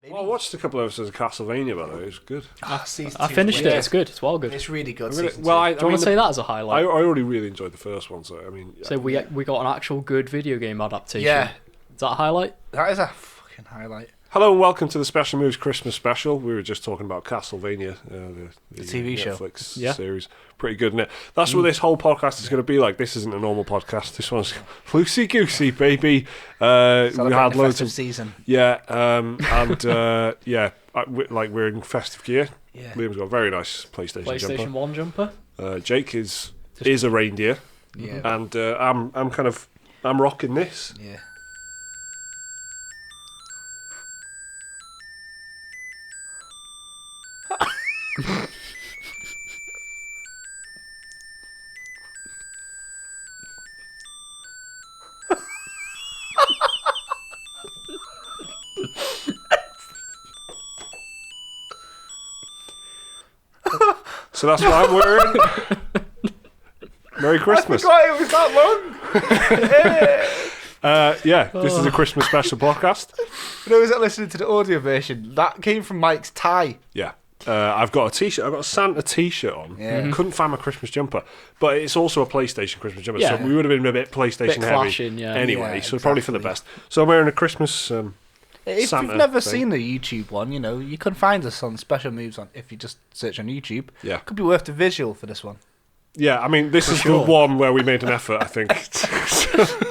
Well, I watched a couple of episodes of Castlevania, by the way. It was good. I finished it. It's good. It's well good. It's really good. I really, season well, two. I Do you want mean, to say that as a I highlight? already really enjoyed the first one, so I mean. So we got an actual good video game adaptation. Yeah. Is that a highlight? That is a fucking highlight. Hello and welcome to the Special Moves Christmas Special. We were just talking about Castlevania, the TV show. Netflix series. Pretty good, isn't it? That's what this whole podcast is going to be like. This isn't a normal podcast. This one's loosey goosey, baby. We had loads of season. yeah, we're in festive gear. Yeah. Liam's got a very nice PlayStation jumper. 1 jumper. Jake is a reindeer. Yeah. And I'm rocking this. Yeah. So that's what I'm wearing. Merry Christmas. I forgot it was that long. This is a Christmas special podcast. For those that listening to the audio version, that came from Mike's tie. Yeah. I've got a t-shirt. I've got a Santa t-shirt on. Yeah. Couldn't find my Christmas jumper. But it's also a PlayStation Christmas jumper. Yeah. So we would have been a bit PlayStation heavy clashing, yeah. anyway. Yeah, so probably for the exactly. best. So I'm wearing a Christmas If Santa you've never thing. seen the YouTube one, you know, you can find us on Special Moves on if you just search on YouTube. Yeah. Could be worth the visual for this one. Yeah, I mean, this is sure. the one where we made an effort, I think.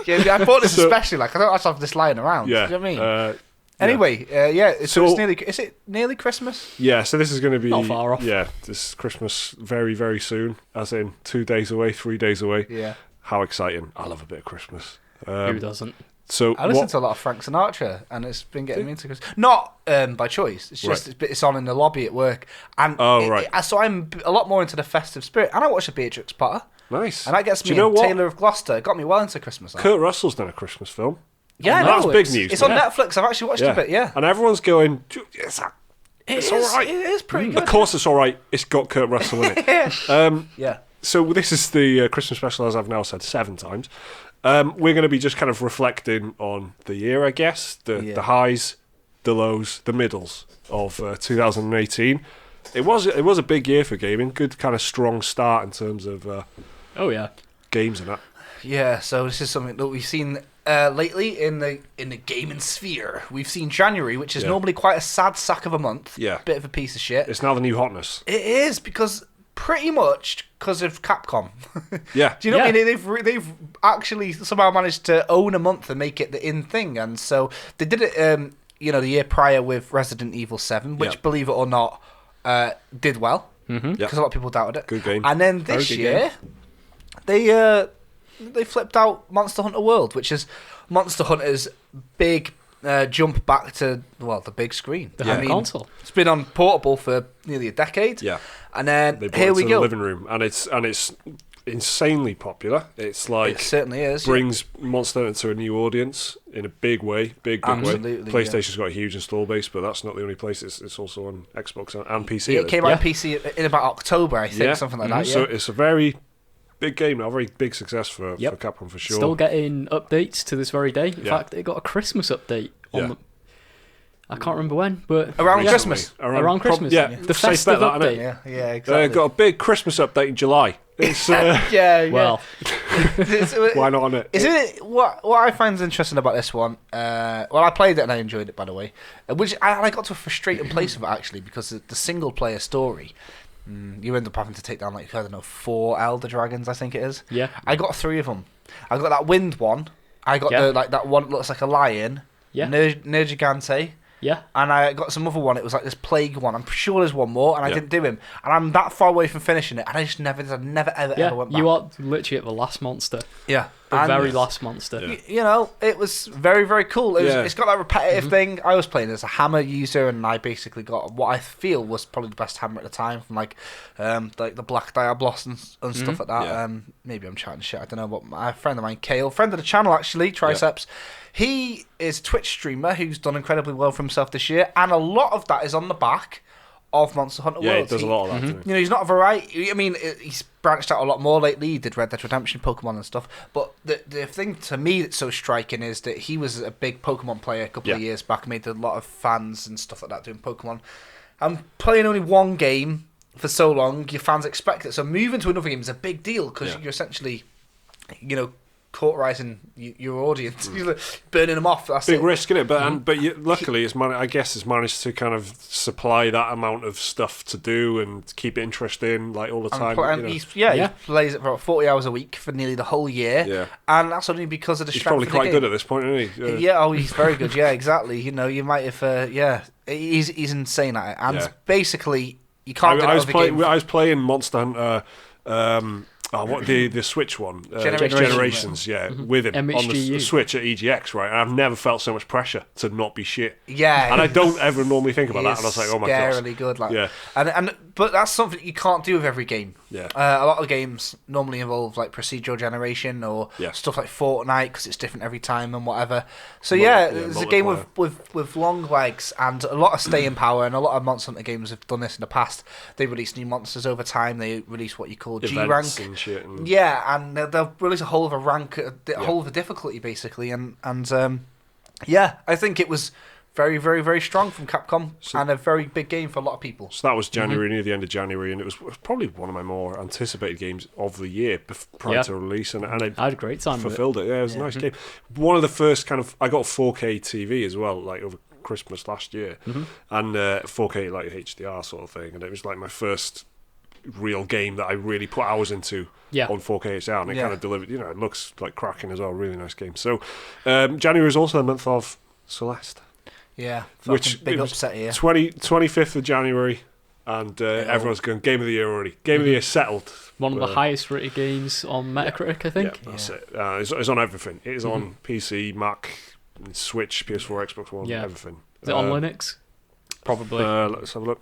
Yeah, I thought this So- especially, like, I don't actually have this lying around. Yeah. Do you know what I mean? Yeah. Anyway, so So- it's nearly, is it nearly Christmas? Yeah, so this is going to be... Not far off. Yeah, this Christmas very, very soon. As in 2 days away, 3 days away. Yeah. How exciting. I love a bit of Christmas. Who doesn't? So I listen what- to a lot of Frank Sinatra, and it's been getting me into Christmas. Not by choice. It's just it's on in the lobby at work, and so I'm a lot more into the festive spirit. And I watch the Beatrix Potter, Nice. and that gets Do me. you know what? Taylor of Gloucester got me well into Christmas. That. Kurt Russell's done a Christmas film. Yeah, That's no, big it's- news, It's on man. Netflix. I've actually watched a bit. Yeah, And everyone's going, it's all right. It is pretty good. Of course it's all right. It's got Kurt Russell in it. Yeah. So this is the Christmas special, as I've now said 7 times. We're going to be just kind of reflecting on the year, I guess. The highs, the lows, the middles of 2018. It was a big year for gaming. Good kind of strong start in terms of Oh yeah. games and that. Yeah, so this is something that we've seen lately in the gaming sphere. We've seen January, which is normally quite a sad sack of a month. Yeah. Bit of a piece of shit. It's now the new hotness. It is because pretty much because of Capcom. Yeah. Do you know what I Yeah. mean? They've actually somehow managed to own a month and make it the in thing, and so they did it. The year prior with Resident Evil 7, which, Yeah. believe it or not, did well Mm-hmm. because a lot of people doubted it. Good game. And then Very this good year, they flipped out Monster Hunter World, which is Monster Hunter's big jump back to the big screen. The home console. It's been on portable for nearly a decade. Yeah. And then They brought here it we to go. the living room, and it's insanely popular. It's like It certainly is. brings Monster Hunter to a new audience in a big way, big way. Absolutely, PlayStation's got a huge install base, but that's not the only place. It's also on Xbox and PC. Yeah, it came out on Yeah. PC in about October, I think, Yeah. something like that. Yeah. So it's a very big game now, a very big success for Yep. Capcom for sure. Still getting updates to this very day. In Yeah. fact, it got a Christmas update on Yeah. the... I can't remember when, but Around yeah. Christmas. Around Christmas. Yeah, The safe festive bet that, innit? update. Yeah, exactly. Got a big Christmas update in July. It's yeah. Well, why not on it? Isn't it what I find interesting about this one? I played it and I enjoyed it, by the way. Which I got to a frustrating place with it actually, because the single player story, you end up having to take down 4 Elder Dragons, I think it is. yeah. I got 3 of them. I got that wind one. I got Yeah. that one that looks like a lion. Yeah. Nergigante. Yeah. And I got some other one. It was like this plague one. I'm sure there's one more, and I Yeah. didn't do him. And I'm that far away from finishing it, and I just never ever Yeah. went back. You are literally at the last monster. Yeah. The And, very last monster. Yeah. you know, it was very, very cool. It's got that repetitive thing. I was playing as a hammer user, and I basically got what I feel was probably the best hammer at the time, from like the Black Diablos and stuff like that. Yeah. Maybe I'm chatting shit. I don't know. But my friend of mine, Kale, friend of the channel actually, Triceps. He is a Twitch streamer who's done incredibly well for himself this year, and a lot of that is on the back of Monster Hunter Yeah, World. he does a lot of that. doesn't he? You know, he's not a variety. I mean, he's branched out a lot more lately. He did Red Dead Redemption, Pokemon and stuff. But the thing to me that's so striking is that he was a big Pokemon player a couple of years back, made a lot of fans and stuff like that doing Pokemon. And playing only one game for so long, your fans expect it. So moving to another game is a big deal because you're essentially, you know, cauterizing your audience, you're burning them off. That's Big it. risk, isn't it? But luckily, I guess it's managed to kind of supply that amount of stuff to do and keep it interesting, like all the time. And he plays it for about 40 hours a week for nearly the whole year. Yeah. And that's only because of the He's strength probably of the quite game. good at this point, isn't he? He's very good. Yeah, exactly. You know, you might have. He's insane at it, and basically you can't. I was playing Monster Hunter. The Switch one, Generations, with him on the Switch at EGX, right? And I've never felt so much pressure to not be shit. Yeah, and I don't ever normally think about that. And I was like, oh my god, scarily good. But that's something you can't do with every game. Yeah, a lot of games normally involve like procedural generation or stuff like Fortnite because it's different every time and whatever. So it's a game with long legs and a lot of staying power. And a lot of Monster Hunter games have done this in the past. They release new monsters over time. They release what you call G rank. Shit and they'll release a whole of a rank, a whole of a difficulty basically, and I think it was very, very, very strong from Capcom and a very big game for a lot of people. So that was January, near the end of January, and it was probably one of my more anticipated games of the year prior to release, and I had a great time. Fulfilled it. Yeah, it was a nice game. One of the first I got a 4K TV as well, like over Christmas last year, and 4K like HDR sort of thing, and it was like my first real game that I really put hours into on 4K HDR, and it kind of delivered. You know, it looks like cracking as well. Really nice game. So January is also the month of Celeste. Yeah, which big upset here. 25th of January, and everyone's going Game of the Year already. Game of the Year settled. One of the highest rated games on Metacritic, I think. Yeah, that's it. It's on everything. It is on PC, Mac, Switch, PS4, Xbox One, everything. Is it on Linux? Probably. Let's have a look.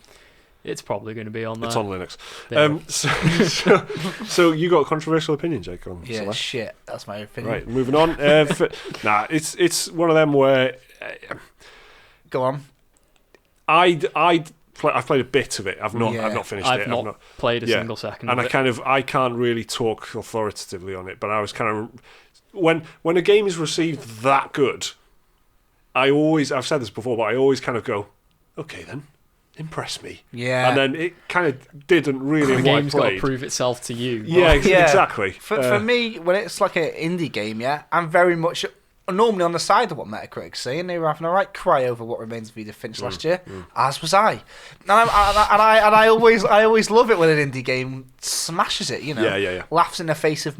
It's probably going to be on there. It's on Linux. So you got a controversial opinion, Jake, on Celeste? Shit. That's my opinion. Right, moving on. It's one of them where... Go on. I've played a bit of it. I've not finished it. I've not played a single second and of it. I can't really talk authoritatively on it, but I was kind of... When a game is received that good, I've said this before, but I always kind of go, okay then, impress me. Yeah. And then it kind of didn't really. The game's got to prove itself to you. Yeah, exactly. For me, when it's like an indie game, I'm very much normally on the side of what Metacritic's saying. They were having a right cry over What Remains of Edith Finch last year, as was I. And I always love it when an indie game smashes it. You know, laughs in the face of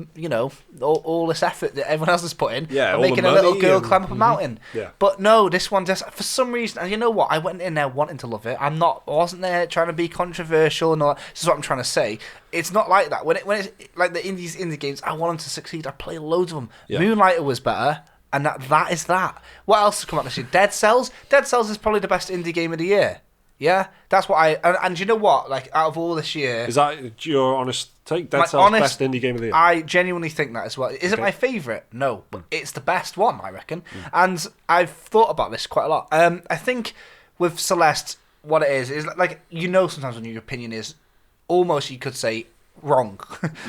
all this effort that everyone else has put in, making a little girl climb up a mountain. Yeah. But no, this one just for some reason. And you know what? I went in there wanting to love it. I wasn't there trying to be controversial and all that. This is what I'm trying to say. It's not like that. When it's like indie games, I want them to succeed. I play loads of them. Yeah. Moonlighter was better. And that is that. What else has come out this year? Dead Cells? Dead Cells is probably the best indie game of the year. Yeah? That's what and you know what? Like, out of all this year... Is that your honest take? Dead Cells best indie game of the year? I genuinely think that as well. Is it my favourite? No. But it's the best one, I reckon. And I've thought about this quite a lot. I think with Celeste, what it is like, sometimes when your opinion is almost, you could say, wrong.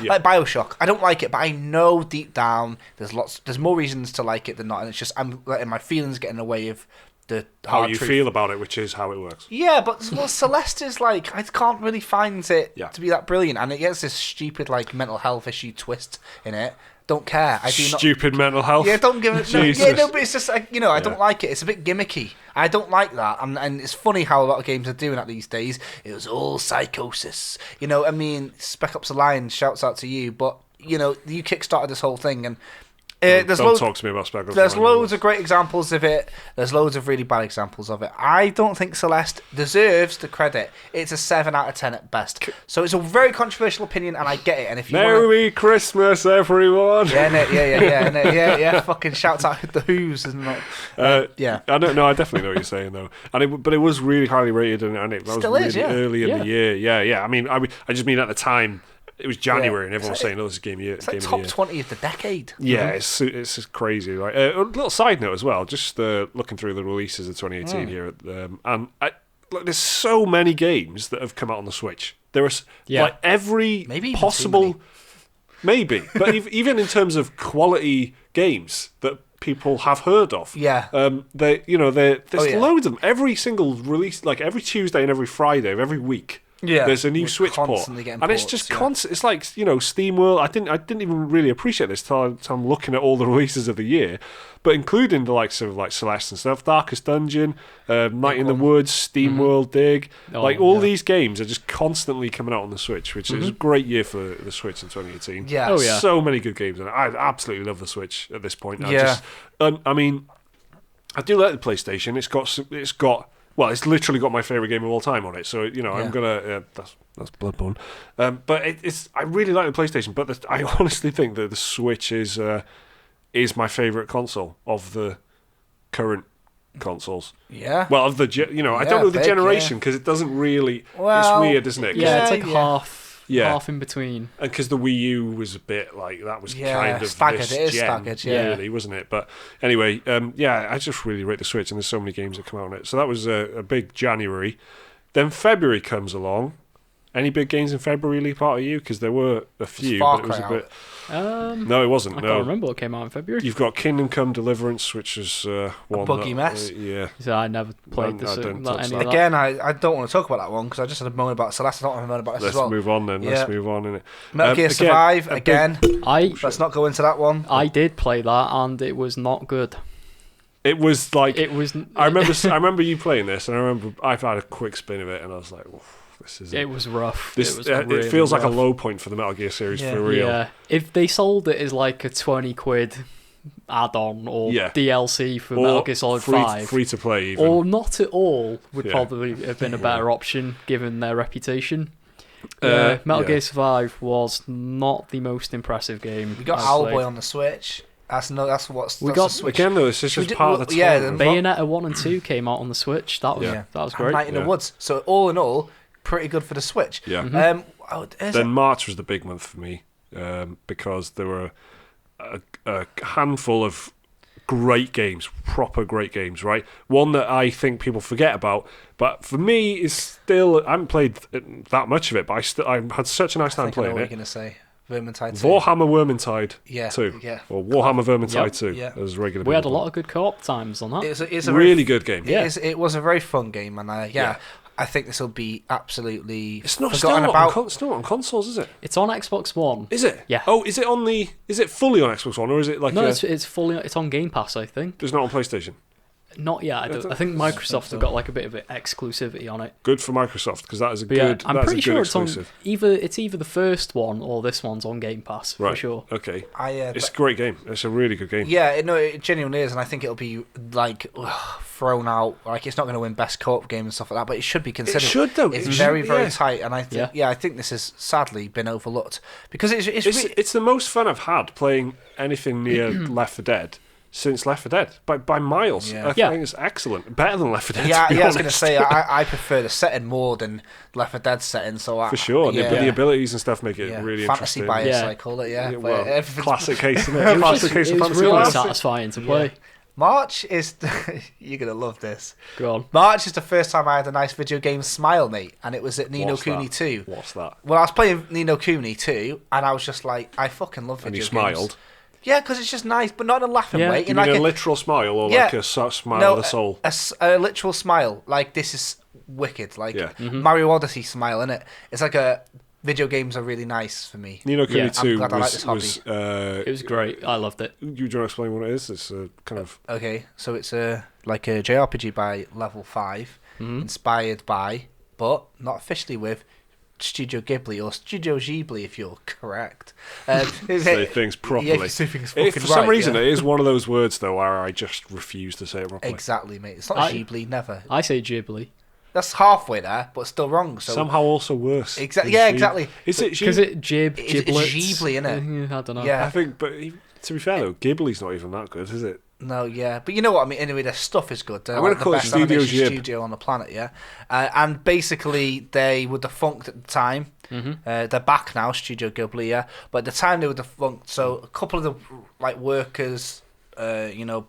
Like BioShock, I don't like it, but I know deep down there's more reasons to like it than not, and it's just I'm letting my feelings get in the way of the how you truth. feel about it, which is how it works. Yeah, but Celeste is like, I can't really find it to be that brilliant, and it gets this stupid like mental health issue twist in it. Don't care. I do not. Stupid mental health. Yeah, don't give it. No, but it's just like, I don't like it. It's a bit gimmicky. I don't like that, and it's funny how a lot of games are doing that these days. It was all psychosis. I mean, Spec Ops: The Line, shouts out to you, but you kickstarted this whole thing, and don't talk to me about Spec Ops. There's loads of great examples of it. There's loads of really bad examples of it. I don't think Celeste deserves the credit. It's a 7 out of 10 at best. So it's a very controversial opinion, and I get it. And if you Merry Christmas, everyone. Yeah. Fucking shouts out the Who's and yeah. I don't know. I definitely know what you're saying though. But it was really highly rated, and it was really early in the year. Yeah. I mean, I just mean at the time. It was January, and everyone was saying, "Oh, this is game of the year." It's like top 20 of the decade. Yeah, it's just crazy. Right? A little side note as well, just looking through the releases of 2018 here, and like there's so many games that have come out on the Switch. There are like every maybe possible, maybe, but even in terms of quality games that people have heard of. Yeah. There's loads of them. Every single release, like every Tuesday and every Friday of every week. Yeah, there's a new Switch port, and it's just constant. It's like Steam World. I didn't even really appreciate this till I'm looking at all the releases of the year, but including the likes of like Celeste and stuff, Darkest Dungeon, Night in the Woods, Steam World Dig, these games are just constantly coming out on the Switch, which is a great year for the Switch in 2018. Yeah, so many good games, and I absolutely love the Switch at this point. I do like the PlayStation. It's got. Well, it's literally got my favourite game of all time on it, so I'm gonna. That's Bloodborne, but I really like the PlayStation. But I honestly think that the Switch is my favourite console of the current consoles. Yeah. Well, of the I don't know the generation because it doesn't really. It's weird, isn't it? Yeah, it's like half in between. And because the Wii U was a bit like that was kind of staggered. This it is gen, staggered, really, wasn't it? But anyway, I just really rate the Switch, and there's so many games that come out on it. So that was a big January. Then February comes along. Any big games in February leap out at you? Because there were a few, but it was a bit. No, it wasn't. I can't remember what came out in February. You've got Kingdom Come Deliverance, which is one a buggy mess. So I never played this. Again, I don't want to talk about that one because I just had a moment about Celeste. I don't want to moan about this as well. Let's move on then. Let's move on. Innit? Metal Gear Survive again. Let's not go into that one. I did play that, and it was not good. It was like it was. I remember you playing this, and I remember I've had a quick spin of it, and I was like, it was rough. It feels like a low point for the Metal Gear series for real. Yeah, if they sold it as like a £20 add-on or DLC for Metal Gear Solid 5, free to play, even. or not at all, would probably have been a better option given their reputation. Metal Gear Survive was not the most impressive game. We got Owlboy on the Switch. That's what's we got Switch. Again though. It's just part of the time. Bayonetta 1 and 2 came out on the Switch. That was great. Night in the Woods. So all in all, pretty good for the Switch. Yeah. Then March was the big month for me because there were a handful of great games, proper great games. Right, one that I think people forget about, but for me is still. I haven't played that much of it, but I had such a nice time playing it. What are you going to say? Vermintide 2. Warhammer Vermintide 2. Yeah. Or Warhammer Vermintide 2 as regular. We had a lot of good co-op times on that. It's a really good game. It was a very fun game, and I think this will be absolutely it's not forgotten about. It's not on consoles, is it? It's on Xbox One. Is it? Yeah. Oh, is it fully on Xbox One, or is it like? No, it's fully. It's on Game Pass, I think. It's not on PlayStation. Not yet. I think Microsoft have got like a bit of exclusivity on it. Good for Microsoft because that is a good. I'm pretty sure it's exclusive. on either the first one or this one's on Game Pass for sure. Okay. It's a great game. It's a really good game. Yeah, it genuinely is, and I think it'll be like thrown out. Like it's not going to win best co-op game and stuff like that, but it should be considered. It should though. It's very tight, and I think I think this has sadly been overlooked because it's the most fun I've had playing anything near Left 4 Dead. Since Left 4 Dead by miles. I think it's excellent, better than Left 4 Dead. I was going to say I prefer the setting more than Left 4 Dead setting. So for sure, the abilities and stuff make it really fantasy interesting. Fantasy bias, I call it. Well, classic case. It's really satisfying to play. March is you're gonna love this. Go on. March is the first time I had a nice video game smile, mate, and it was at Ni no Kuni 2. What's that? Well, I was playing Ni no Kuni 2, and I was just like, I fucking love video games. And you smiled. Yeah, because it's just nice, but not in a laughing way. You mean a literal smile or like a smile of the soul? A literal smile. Like, this is wicked. Like, Mario Odyssey smile, innit? It's like video games are really nice for me. Ni no Kuni 2 I'm glad I like this hobby. It was great. I loved it. You want to explain what it is? It's a kind of... Okay, so it's like a JRPG by Level 5, inspired by, but not officially with, Studio Ghibli or Studio Ghibli, if you're correct. Say things properly. Yeah, say things fucking for some reason, it is one of those words though where I just refuse to say it properly. Exactly, mate. It's not Ghibli, never. I say Ghibli. That's halfway there, but still wrong. So somehow also worse. Exactly. Yeah, exactly. Is it because it's giblets? It's Ghibli, innit? I don't know. Yeah. I think, but to be fair though, Ghibli's not even that good, is it? No, yeah, but you know what I mean. Anyway, their stuff is good. They're I'm going to call it Studio Ghib. Studio on the planet, yeah. And basically, they were defunct at the time. They're back now, Studio Ghibli, yeah. But at the time they were defunct, so a couple of the workers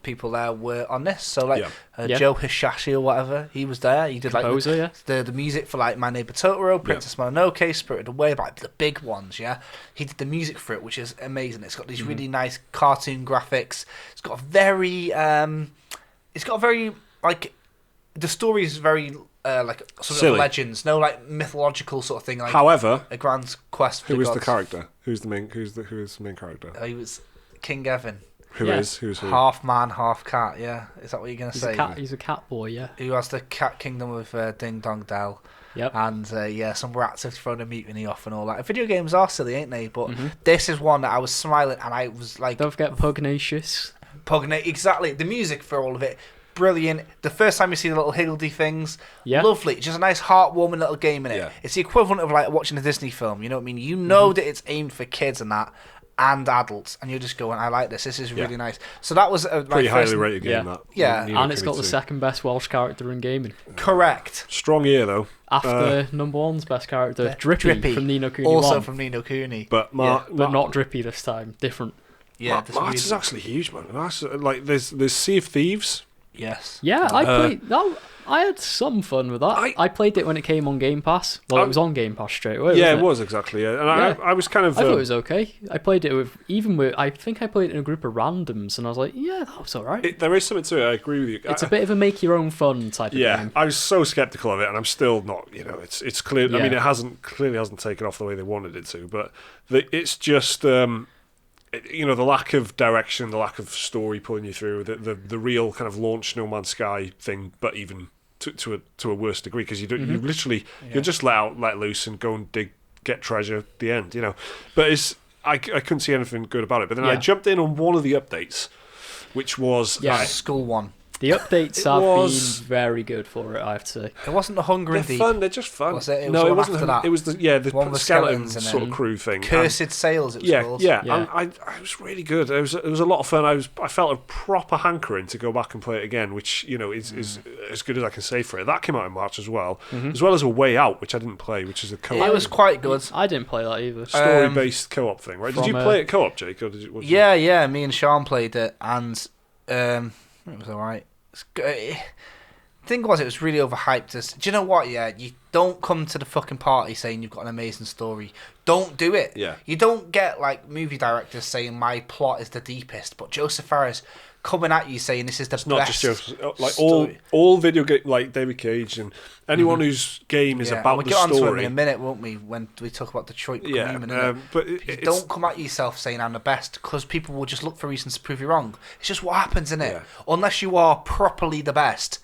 people there were on this. So like Yeah. Joe Hishashi or whatever, he was there. He did Composer, like the music for like My Neighbor Totoro, Princess Mononoke, Spirited Away, like the big ones. Yeah, he did the music for it, which is amazing. It's got these really nice cartoon graphics. It's got a very like the story is very like sort Silly. of legends, no like mythological sort of thing. Like However, a grand quest. For who is the gods. character? Who is the main character? He was King Evan. Who's who? Half man, half cat. Yeah, is that what you're gonna say? He's a cat boy. Yeah. Who has the cat kingdom with Ding Dong Dell? Yep. And some rats have thrown a mutiny off and all that. Video games are silly, ain't they? But this is one that I was smiling and I was like, don't forget Pugnacious. Exactly. The music for all of it, brilliant. The first time you see the little higgledy things, Yeah. lovely. Just a nice heartwarming little game in it. Yeah. It's the equivalent of like watching a Disney film. You know what I mean? You know that it's aimed for kids and that. And adults, and you're just going, I like this. This is really nice. So that was pretty highly rated game. Yeah. That Yeah. It's got the second best Welsh character in gaming. correct. strong year though. After number one's best character, Drippy from Ni no Kuni also 1. from Ni no Kuni. But But not Drippy this time. Different. Yeah, March is actually huge, man. Like there's Sea of Thieves. yes. Yeah, I played that. I had some fun with that. I played it when it came on Game Pass. Well, it was on Game Pass straight away. Yeah, wasn't it was exactly. Yeah. And Yeah. I was kind of. I thought it was okay. I played it with I think I played it in a group of randoms, and I was like, yeah, that was alright. There is something to it. I agree with you. It's a bit of a make your own fun type of game. I was so skeptical of it, and I'm still not. It's clear. I mean, it clearly hasn't taken off the way they wanted it to, but it's just. The lack of direction, the lack of story pulling you through, the real kind of launch No Man's Sky thing, but even to a worse degree, because you literally you're just let loose and go and get treasure at the end, But I couldn't see anything good about it. But then I jumped in on one of the updates, which was School one. The updates have been very good for it, I have to say. It wasn't the Hunger and Deep. They're just fun. Was it? It was no, the it one wasn't. after that. It was the One with skeleton skeletons sort in of it. crew thing. Cursed Sails. It was called. Yeah. Yeah. And I was really good. It was a lot of fun. I felt a proper hankering to go back and play it again, which is as good as I can say for it. That came out in March as well as A Way Out, which I didn't play, which is a co-op. It was quite good. I didn't play that either. Story-based co-op thing, right? Did you play it co-op, Jake? Or did you, Yeah. Me and Sean played it, and it was alright. Thing was, it was really overhyped. Do you know what? Yeah, you don't come to the fucking party saying you've got an amazing story. Don't do it. Yeah. You don't get like movie directors saying my plot is the deepest, but Joseph Fares coming at you saying this is the best. Not just Joseph, like story. all video game, like David Cage and anyone whose game is about we'll the get onto story. him in a minute, won't we? When we talk about Detroit Become Human, innit? but don't come at yourself saying I'm the best, because people will just look for reasons to prove you wrong. It's just what happens, innit? Yeah. Unless you are properly the best,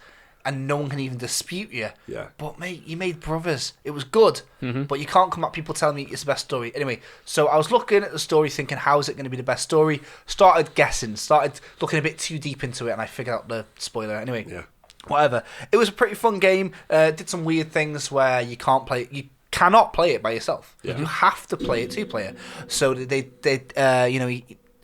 and no one can even dispute you. Yeah. But mate, you made Brothers. It was good, but you can't come at people telling me it's the best story. Anyway, so I was looking at the story, thinking, how is it going to be the best story? Started guessing, started looking a bit too deep into it, and I figured out the spoiler. Anyway, whatever. It was a pretty fun game. Did some weird things where you cannot play it by yourself. Yeah. You have to play it 2-player. So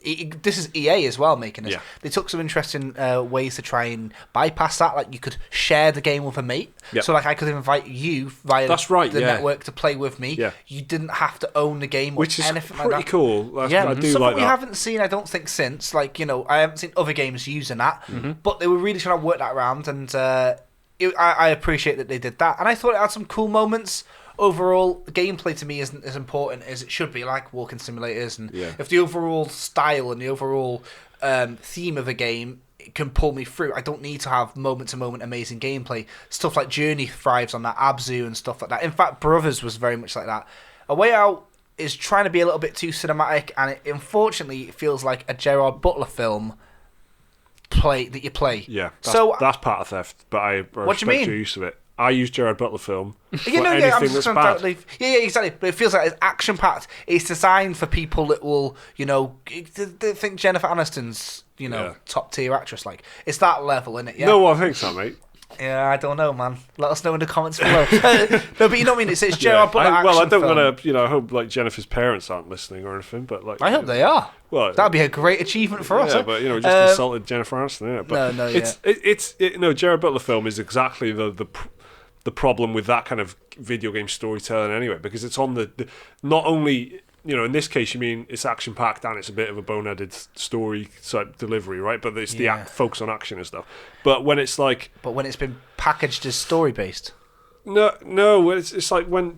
this is EA as well making this. Yeah. They took some interesting ways to try and bypass that. Like you could share the game with a mate. Yep. So like I could invite you via the network to play with me. Yeah. You didn't have to own the game, which is anything pretty like that. cool. I do something like we that. haven't seen, I don't think, since. Like I haven't seen other games using that, but they were really trying to work that around, and I appreciate that they did that. And I thought it had some cool moments. Overall, gameplay to me isn't as important as it should be, like walking simulators. And if the overall style and the overall theme of a game can pull me through, I don't need to have moment-to-moment amazing gameplay. Stuff like Journey thrives on that, Abzu and stuff like that. In fact, Brothers was very much like that. A Way Out is trying to be a little bit too cinematic, and unfortunately, it feels like a Gerard Butler film that you play. Yeah, that's part of theft, but I what do you mean? Your use of it. I use Gerard Butler film for I'm anything just that's bad. Exactly. But it feels like it's action packed. It's designed for people that will, they think Jennifer Aniston's, top tier actress. Like it's that level, isn't it? Yeah. No, I think so, mate. Yeah, I don't know, man. Let us know in the comments below. No, but you know what I mean. It's Gerard Butler. I don't film. want to. I hope like Jennifer's parents aren't listening or anything. But like, I hope they are. Well, that'd be a great achievement for us. Yeah, but just insulted Jennifer Aniston. Yeah, but Gerard Butler film is exactly the problem with that kind of video game storytelling anyway, because it's on the not only in this case, you mean it's action packed and it's a bit of a boneheaded story type delivery, right? But it's the focus on action and stuff. But when it's like, when it's been packaged as story based, no, it's like when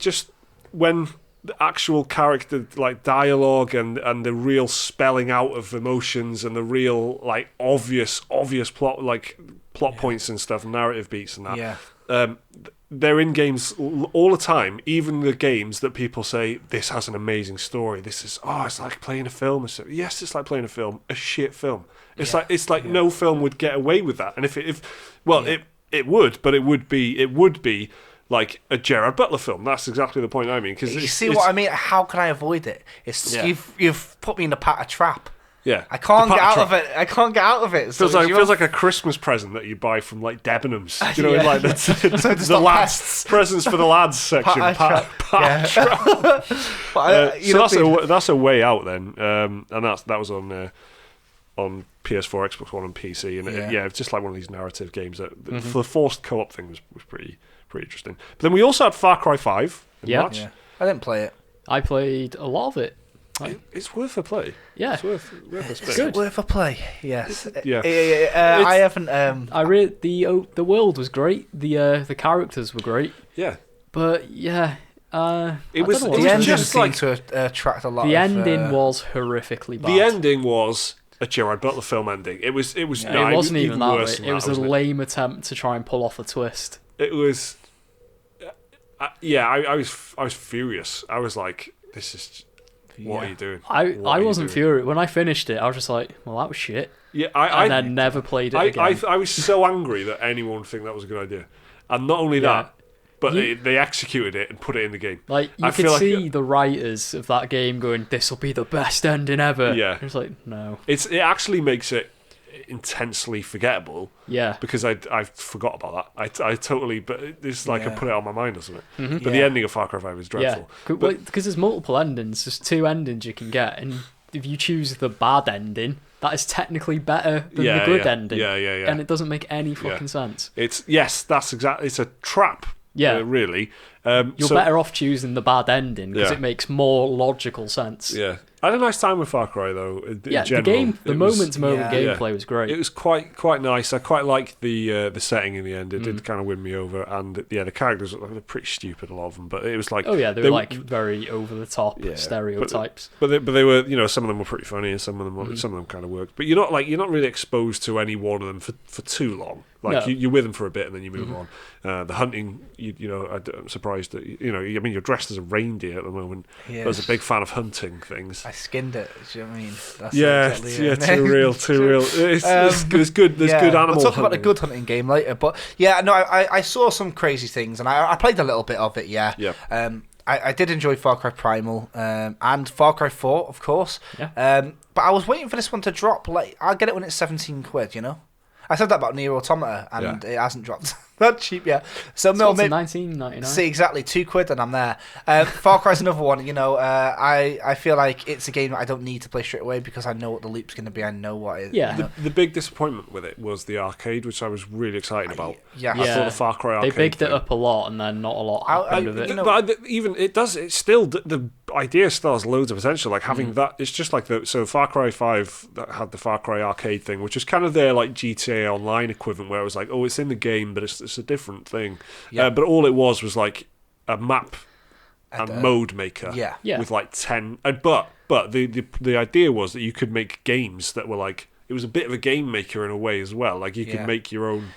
the actual character like dialogue and the real spelling out of emotions and the real like obvious plot points and stuff, narrative beats and that. Yeah. They're in games all the time, even the games that people say, this has an amazing story. This is, it's like playing a film. Yes, it's like playing a film, a shit film. It's like no film would get away with that. And it would, but it would be like a Gerard Butler film. That's exactly the point I mean. Cause you see what I mean? How can I avoid it? You've put me in a trap. Yeah, I can't get out of it. It feels like a Christmas present that you buy from like Debenhams. You know, like that's the lads presents for the lads section. So that's a way out then, and that was on PS4, Xbox One, and PC, and it's just like one of these narrative games that the forced co-op thing was pretty interesting. But then we also had Far Cry 5 in March. Yeah. I didn't play it. I played a lot of it. It's worth a play. Yeah, it's worth a spin. It's worth a play. Yes. I haven't. I read the world was great. The characters were great. Yeah. But yeah, it was the ending seemed to attract a lot. The ending was horrifically bad. The ending was a Gerard Butler film ending. It wasn't even that way. It was a lame attempt to try and pull off a twist. It was. I was furious. I was like, this is. What are you doing? I wasn't furious. When I finished it, I was just like, well, that was shit. Yeah, I never played it again. I was so angry that anyone would think that was a good idea. And not only that, but they executed it and put it in the game. Like, you could see the writers of that game going, this will be the best ending ever. Yeah. It's like, no. It actually makes it intensely forgettable. Yeah. Because I forgot about that. I totally, but it's like I put it on my mind or something. Mm-hmm. But the ending of Far Cry 5 is dreadful. Yeah. Because there's multiple endings. There's 2 endings you can get. And if you choose the bad ending, that is technically better than the good ending. Yeah. And it doesn't make any fucking sense. It's a trap. Yeah. Really. You're better off choosing the bad ending because it makes more logical sense. Yeah. I had a nice time with Far Cry though. In general. The moment-to-moment gameplay was great. It was quite nice. I quite liked the setting in the end. It did kind of win me over, and the characters were pretty stupid, a lot of them. But it was like they were like very over the top stereotypes. But they were some of them were pretty funny, and some of them kind of worked. But you're not really exposed to any one of them for too long. Like you're with them for a bit and then you move on. The hunting, I'm surprised that you're dressed as a reindeer at the moment. Yeah. I was a big fan of hunting things. I skinned it. Do you know what I mean? That's too real. There's good animal. We'll talk about the good hunting game later. But I saw some crazy things and I played a little bit of it. Yeah. I did enjoy Far Cry Primal and Far Cry 4, of course. Yeah. But I was waiting for this one to drop. Like, I'll get it when it's £17. I said that about Nier Automata, and it hasn't dropped that cheap yet. So no, maybe $19.99. See, exactly, £2 and I'm there. Far Cry's another one. I feel like it's a game that I don't need to play straight away because I know what the loop's going to be. I know what it is. Yeah. The big disappointment with it was the arcade, which I was really excited about. Yeah. I thought the Far Cry arcade. They bigged it up a lot, and then not a lot happened with it. But even it does. It's still the idea still has loads of potential. Like having that, it's just like Far Cry 5 that had the Far Cry arcade thing, which is kind of their like GTA Online equivalent, where it was like, oh, it's in the game, but it's a different thing. Yeah. But all it was like a map and mode maker. Yeah. With like 10. But the idea was that you could make games that were like, it was a bit of a game maker in a way as well. Like you could make your own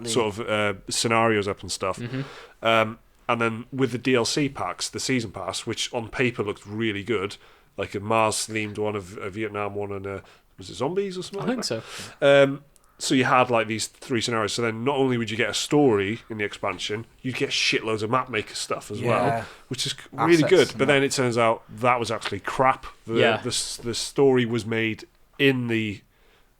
sort of scenarios up and stuff. Mm-hmm. And then with the DLC packs, the season pass, which on paper looked really good, like a Mars-themed one, a Vietnam one, and was it zombies or something? I think so. So you had like these 3 scenarios. So then not only would you get a story in the expansion, you'd get shitloads of map maker stuff as well, which is really good. But then it turns out that was actually crap. The story was made in the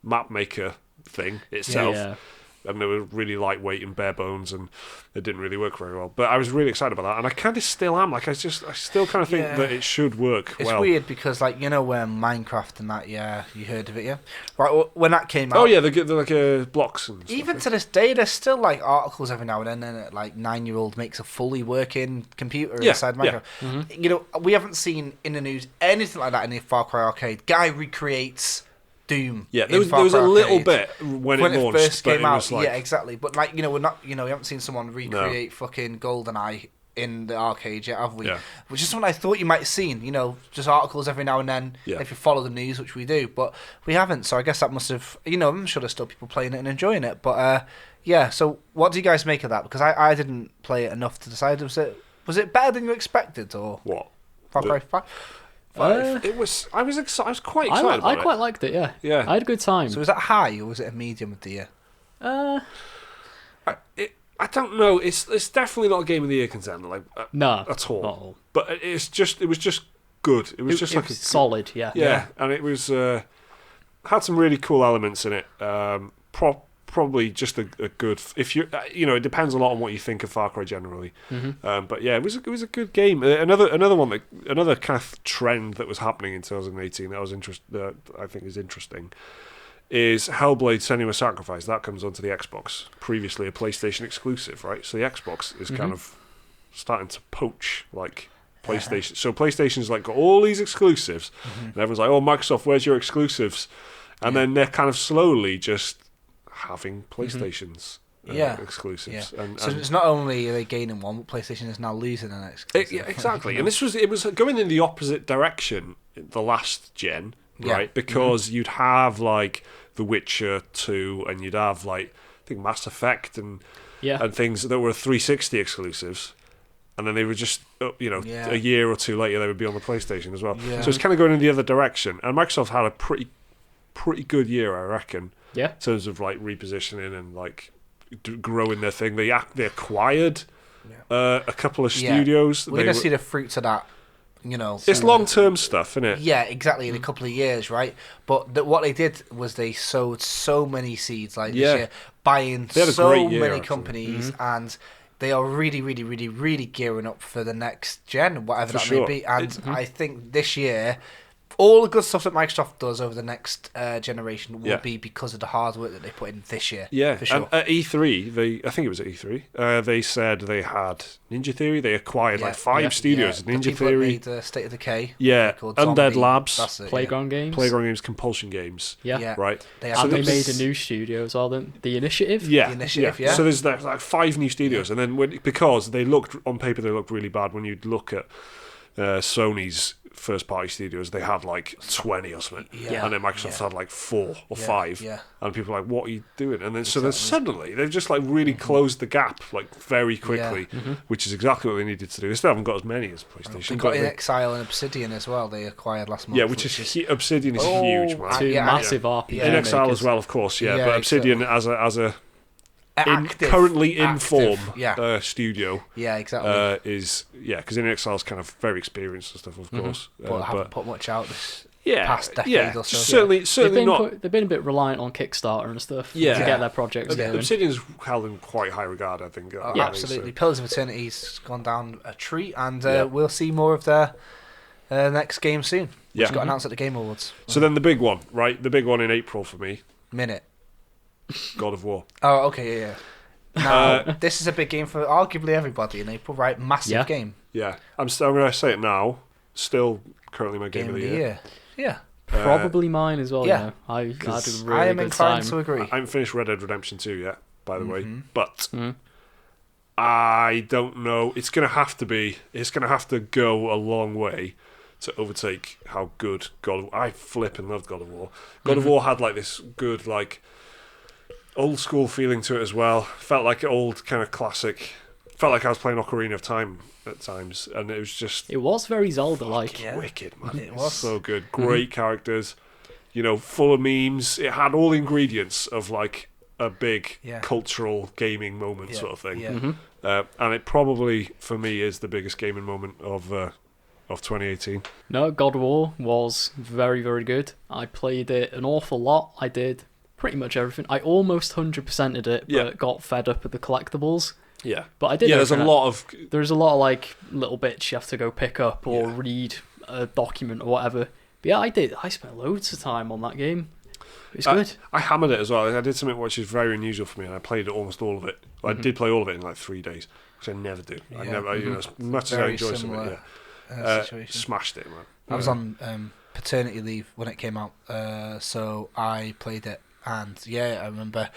map maker thing itself. and they were really lightweight and bare bones, and it didn't really work very well. But I was really excited about that, and I kind of still am. Like I still kind of think that it should work well. It's weird because, like, you know, Minecraft and that, you heard of it, yeah? Right, when that came out... Oh, yeah, they're like blocks and stuff. Even to this day, there's still, like, articles every now and then that, like, 9-year-old makes a fully working computer inside Minecraft. Yeah. Mm-hmm. You know, we haven't seen in the news anything like that in the Far Cry Arcade. Guy recreates Doom. Yeah, there was a little bit when it launched, first came out. Was like... Yeah, exactly. But, like, you know, we haven't seen someone recreate fucking GoldenEye in the arcade yet, have we? Yeah. Which is something I thought you might have seen, you know, just articles every now and then, if you follow the news, which we do, but we haven't, so I guess that must have, you know, I'm sure there's still people playing it and enjoying it, but so what do you guys make of that? Because I didn't play it enough to decide, was it better than you expected, or... What? Far Cry 5? It was. I was quite excited. I quite liked it. Yeah. Yeah. I had a good time. So was that high or was it a medium of the year? I don't know. It's definitely not a game of the year contender, like no, at all. Not at all. But it was just good. It was just solid. Yeah. Yeah, and it was had some really cool elements in it. Probably just a good. If you it depends a lot on what you think of Far Cry generally. Mm-hmm. But yeah, it was a good game. Another kind of trend that was happening in 2018 that I think is interesting is Hellblade: Senua's Sacrifice. That comes onto the Xbox. Previously a PlayStation exclusive, right? So the Xbox is kind of starting to poach like PlayStation. So PlayStation's like got all these exclusives, and everyone's like, "Oh, Microsoft, where's your exclusives?" And then they're kind of slowly just having PlayStation's exclusives. Yeah. And so it's not only are they gaining one, but PlayStation is now losing an exclusive. yeah, exactly. And it was going in the opposite direction the last gen, right? Because you'd have like The Witcher 2, and you'd have like I think Mass Effect and things that were 360 exclusives. And then they were just, a year or two later, they would be on the PlayStation as well. Yeah. So it's kind of going in the other direction. And Microsoft had a pretty good year, I reckon. Yeah. In terms of like repositioning and like growing their thing. They acquired a couple of studios. We're going to see the fruits of that. You know, it's long-term stuff, isn't it? Yeah, exactly. In a couple of years, right? But what they did was they sowed so many seeds, like this year, buying so many companies, and they are really, really, really, really gearing up for the next gen, whatever that may be. And I think this year, all the good stuff that Microsoft does over the next generation will be because of the hard work that they put in this year. Yeah, for sure. And at E3, I think it was at E3, they said they had Ninja Theory. They acquired like 5 studios. Ninja the people Theory. That made State of Decay. Yeah, Undead Labs. That's it, Playground Games. Playground Games, Compulsion Games. Yeah. Right. They made a new studio as well, The Initiative? Yeah. The Initiative, yeah. So there's like 5 new studios. And then because they looked, on paper, they looked really bad. When you'd look at Sony's first-party studios, they had like 20 or something, and then Microsoft had like 4 or 5, and people were like, "What are you doing?" And then so then suddenly they've just like really closed the gap like very quickly, which is exactly what they needed to do. They still haven't got as many as PlayStation. They got In Exile and Obsidian as well. They acquired last month. Yeah, which is Obsidian is huge, man. 2 massive RPGs. In Exile as well, of course. Yeah, but Obsidian as a currently in form studio. Yeah, exactly. Is because In Exile's kind of very experienced and stuff, of course. But haven't put much out this yeah, past decade or so. Certainly not. They've been a bit reliant on Kickstarter and stuff to get their projects going. Obsidian's held in quite high regard, I think. Absolutely. Pillars of Eternity's gone down a treat, and we'll see more of their next game soon. Which got announced at the Game Awards. So then the big one, right? The big one in April for me. Minute. God of War. Oh, okay, yeah. Now, this is a big game for arguably everybody in April, right? Massive game. Yeah. I'm going to say it now. Still currently my game of the year. Yeah. Probably mine as well, yeah. I had a really good time. I am inclined to agree. I haven't finished Red Dead Redemption 2 yet, by the way. But I don't know. It's going to have to go a long way to overtake how good God of War. I flipping loved God of War. God of War had like this good like old school feeling to it as well. Felt like old kind of classic. Felt like I was playing Ocarina of Time at times, and it was very Zelda-like. Wicked, man. It was so good. Great characters. Full of memes. It had all the ingredients of like a big cultural gaming moment sort of thing. Yeah. And it probably for me is the biggest gaming moment of 2018. No, God of War was very, very good. I played it an awful lot. I did pretty much everything. I almost 100%ed it, but got fed up with the collectibles. Yeah. But I did. Yeah, there's a lot of like little bits you have to go pick up or read a document or whatever. But yeah, I did. I spent loads of time on that game. It's good. I hammered it as well. I did something which is very unusual for me, and I played almost all of it. I did play all of it in like 3 days, which I never do. I never, as much as I enjoy something, smashed it, man. I was on paternity leave when it came out, so I played it, and I remember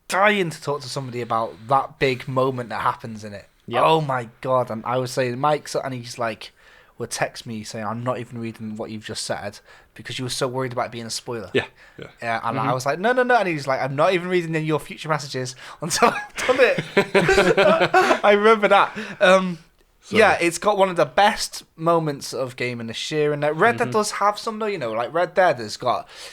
dying to talk to somebody about that big moment that happens in it. Yep. Oh my god! And I was saying, Mike's, and he's like, would text me saying, "I'm not even reading what you've just said because you were so worried about it being a spoiler." Yeah. And I was like, no, and he's like, "I'm not even reading your future messages until I've done it." I remember that. It's got one of the best moments of gaming this year, and Red Dead does have some though. Like Red Dead there's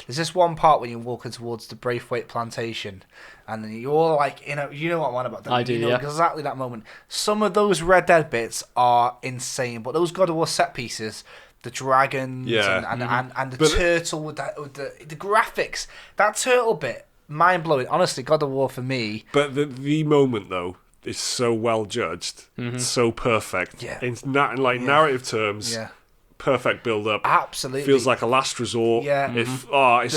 this one part when you're walking towards the Braithwaite plantation, and then you're all like, you know what I'm on about. I do, exactly that moment. Some of those Red Dead bits are insane, but those God of War set pieces, the dragons and the turtle with the graphics, that turtle bit, mind blowing. Honestly, God of War for me. But the moment though is so well judged, so perfect. Yeah. In narrative terms. Yeah. Perfect build up. Absolutely. Feels like a last resort. Yeah. It's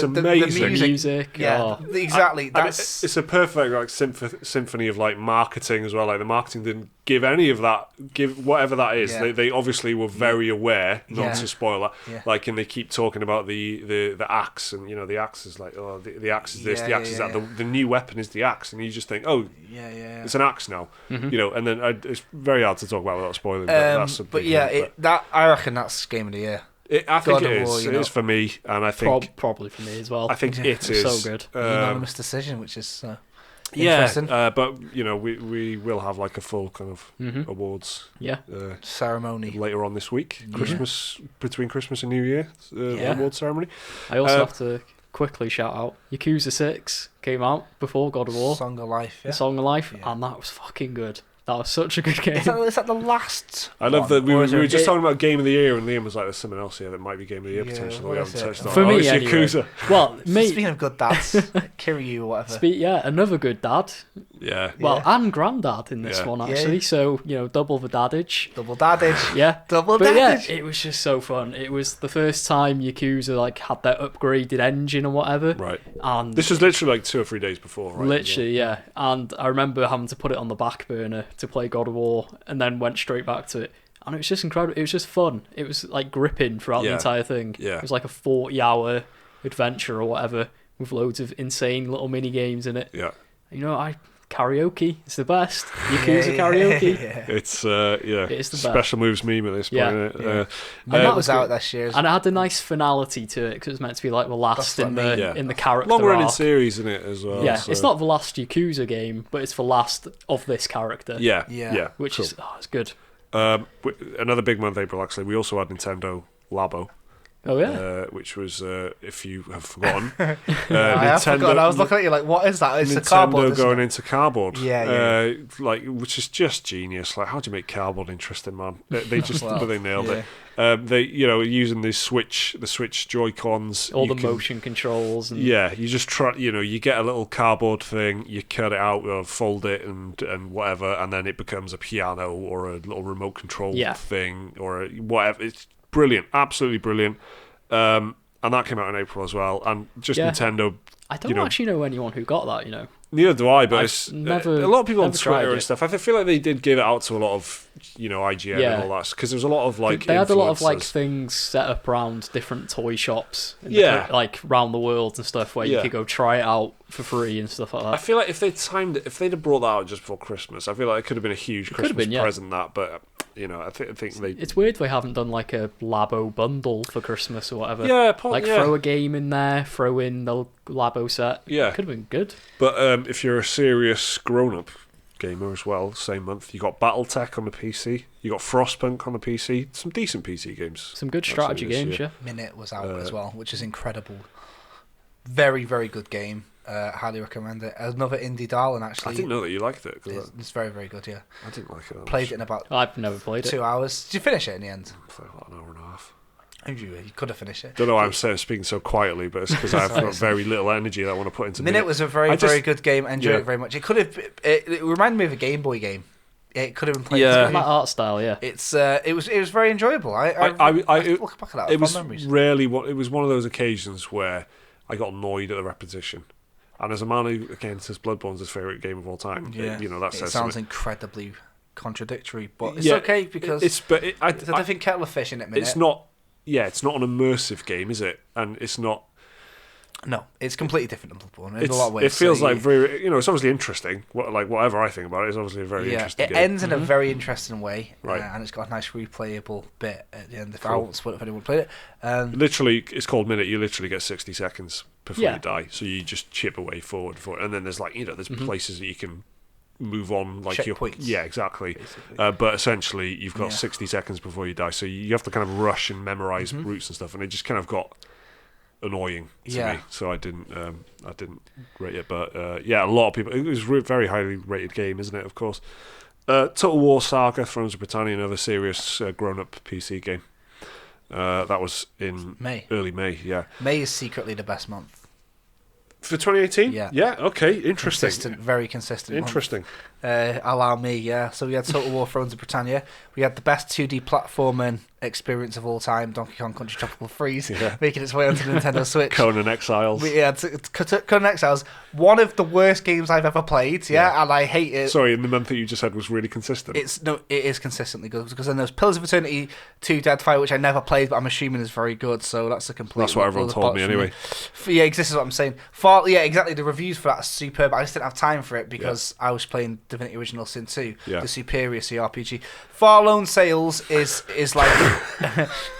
amazing. The music. Yeah. Exactly. It's a perfect like symphony of like marketing as well. Like the marketing didn't give any of that. Give whatever that is. Yeah. They obviously were very aware not to spoil that. Yeah. Like, and they keep talking about the axe, and the axe is like, oh, the axe is this, the axe is that. The new weapon is the axe, and you just think, oh, it's an axe now. And then it's very hard to talk about without spoiling. I reckon that's game of the year. I think it is. It is for me, and I think probably for me as well. I think it is so good. Unanimous decision, which is interesting. But we will have like a full kind of awards ceremony later on this week. Between Christmas and New Year, awards ceremony. I also have to quickly shout out Yakuza 6 came out before God of War. Song of Life, and that was fucking good. That was such a good game. Is that the last? I love that we were just talking about Game of the Year, and Liam was like, "There's something else here that might be Game of the Year potentially." We haven't touched on. For me, it's Yakuza. Well, speaking of good dads, Kiryu or whatever. Another good dad. Yeah. Well, and granddad in this one actually. Yeah. So double the daddage. Double daddage. Yeah. Double daddage. Yeah, it was just so fun. It was the first time Yakuza had their upgraded engine or whatever. Right. And this was literally like 2 or 3 days before, right? Literally, yeah. And I remember having to put it on the back burner to play God of War, and then went straight back to it. And it was just incredible. It was just fun. It was like gripping throughout the entire thing. Yeah. It was like a 40-hour adventure or whatever with loads of insane little mini games in it. Yeah. Karaoke. It's the best. Yakuza karaoke. Yeah. It's the special moves meme at this point. And that was out this year. And it had a nice finality to it because it was meant to be like the last in the character long running arc. Series in it as well. Yeah, so. It's not the last Yakuza game, but it's the last of this character. Yeah. Which is it's good. Another big month, April. Actually, we also had Nintendo Labo. Oh yeah, which was if you have forgotten, I have forgotten. I was looking at you like, what is that? It's Nintendo a cardboard going into cardboard. Yeah. Which is just genius. Like, how do you make cardboard interesting, man? They just they nailed it. They using the Switch Joy-Cons, all the motion controls. And you just try. You get a little cardboard thing, you cut it out or fold it and whatever, and then it becomes a piano or a little remote control thing or whatever. It's brilliant, absolutely brilliant. And that came out in April as well. And just Nintendo. I don't actually know anyone who got that. Neither do I, but it's never, a lot of people on Twitter and stuff. I feel like they did give it out to a lot of IGN and all that, because there's a lot of they had a lot of things set up around different toy shops, around the world and stuff, where you could go try it out for free and stuff like that. I feel like if they'd have brought that out just before Christmas, I feel like it could have been a huge Christmas present. That, but I think they. It's weird they haven't done like a Labo bundle for Christmas or whatever. Yeah, throw a game in there, throw in the Labo set. Yeah, could have been good. But if you're a serious grown-up gamer as well, same month, you got BattleTech on the PC, you got Frostpunk on the PC, some decent PC games, some good strategy games. Minute was out as well, which is incredible. Very, very good game. Highly recommend it. Another indie darling, actually. I didn't know that you liked it. It's very, very good. Yeah, I didn't like it. Played it in about I've never played 2 hours. Did you finish it in the end? I played about an hour and a half. You could have finished it. Don't know why I'm speaking so quietly, but it's because I've got very little energy that I want to put into Minute was a very good game. I enjoyed it very much. It could have. It reminded me of a Game Boy game. It could have been played. Yeah, that art style. Yeah, it was very enjoyable. I look back at that. It was rarely. It was one of those occasions where I got annoyed at the repetition. And as a man who, again, says Bloodborne's his favourite game of all time, that says sounds something. Incredibly contradictory, but it's okay because it's a different kettle of fish in it. It's not. Yeah, it's not an immersive game, is it? And it's not. No, it's completely different than Bloodborne in a lot of ways. It feels like very, it's obviously interesting. Whatever I think about it, it's obviously a very interesting game. It ends in a very interesting way, right? And it's got a nice replayable bit at the end. I won't spoil it if anyone played it. Literally, it's called Minute. You literally get 60 seconds before you die, so you just chip away forward, and then there's there's places that you can move on, like checkpoints. Yeah, exactly. But essentially, you've got 60 seconds before you die, so you have to kind of rush and memorize routes and stuff, and it just kind of got annoying to me, so I didn't rate it. But a lot of people. It was a very highly rated game, isn't it? Of course. Total War Saga: Thrones of Britannia, another serious grown-up PC game. That was in early May. Yeah, May is secretly the best month. For 2018? Yeah, okay, interesting. Very consistent. Interesting. Allow me, yeah. So we had Total War Thrones of Britannia. We had the best 2D platforming experience of all time, Donkey Kong Country Tropical Freeze, making its way onto the Nintendo Switch. Conan Exiles. Conan Exiles, one of the worst games I've ever played, and I hate it. Sorry, and the month that you just said was really consistent. It is consistently good, because then there's Pillars of Eternity 2 Deadfire, which I never played, but I'm assuming is very good, so that's a complete... That's what everyone told me anyway. Yeah, this is what I'm saying. Exactly, the reviews for that are superb. I just didn't have time for it, because I was playing Divinity Original Sin 2, the superior CRPG. Far Lone Sales is like...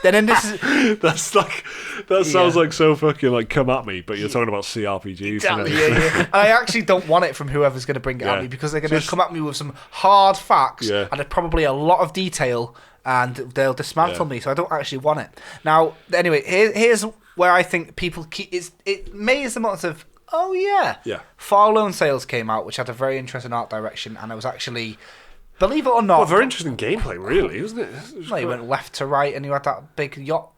then this is... That sounds like so fucking like come at me, but you're talking about CRPGs. Exactly, and I actually don't want it from whoever's going to bring it at me, because they're going to come at me with some hard facts and probably a lot of detail, and they'll dismantle me, so I don't actually want it. Now, anyway, here's where I think people keep... May is the month of... Oh, yeah. Far Lone Sales came out, which had a very interesting art direction, and it was actually... Believe it or not... Well, very interesting gameplay, really, wasn't it? You went left to right, and you had that big yacht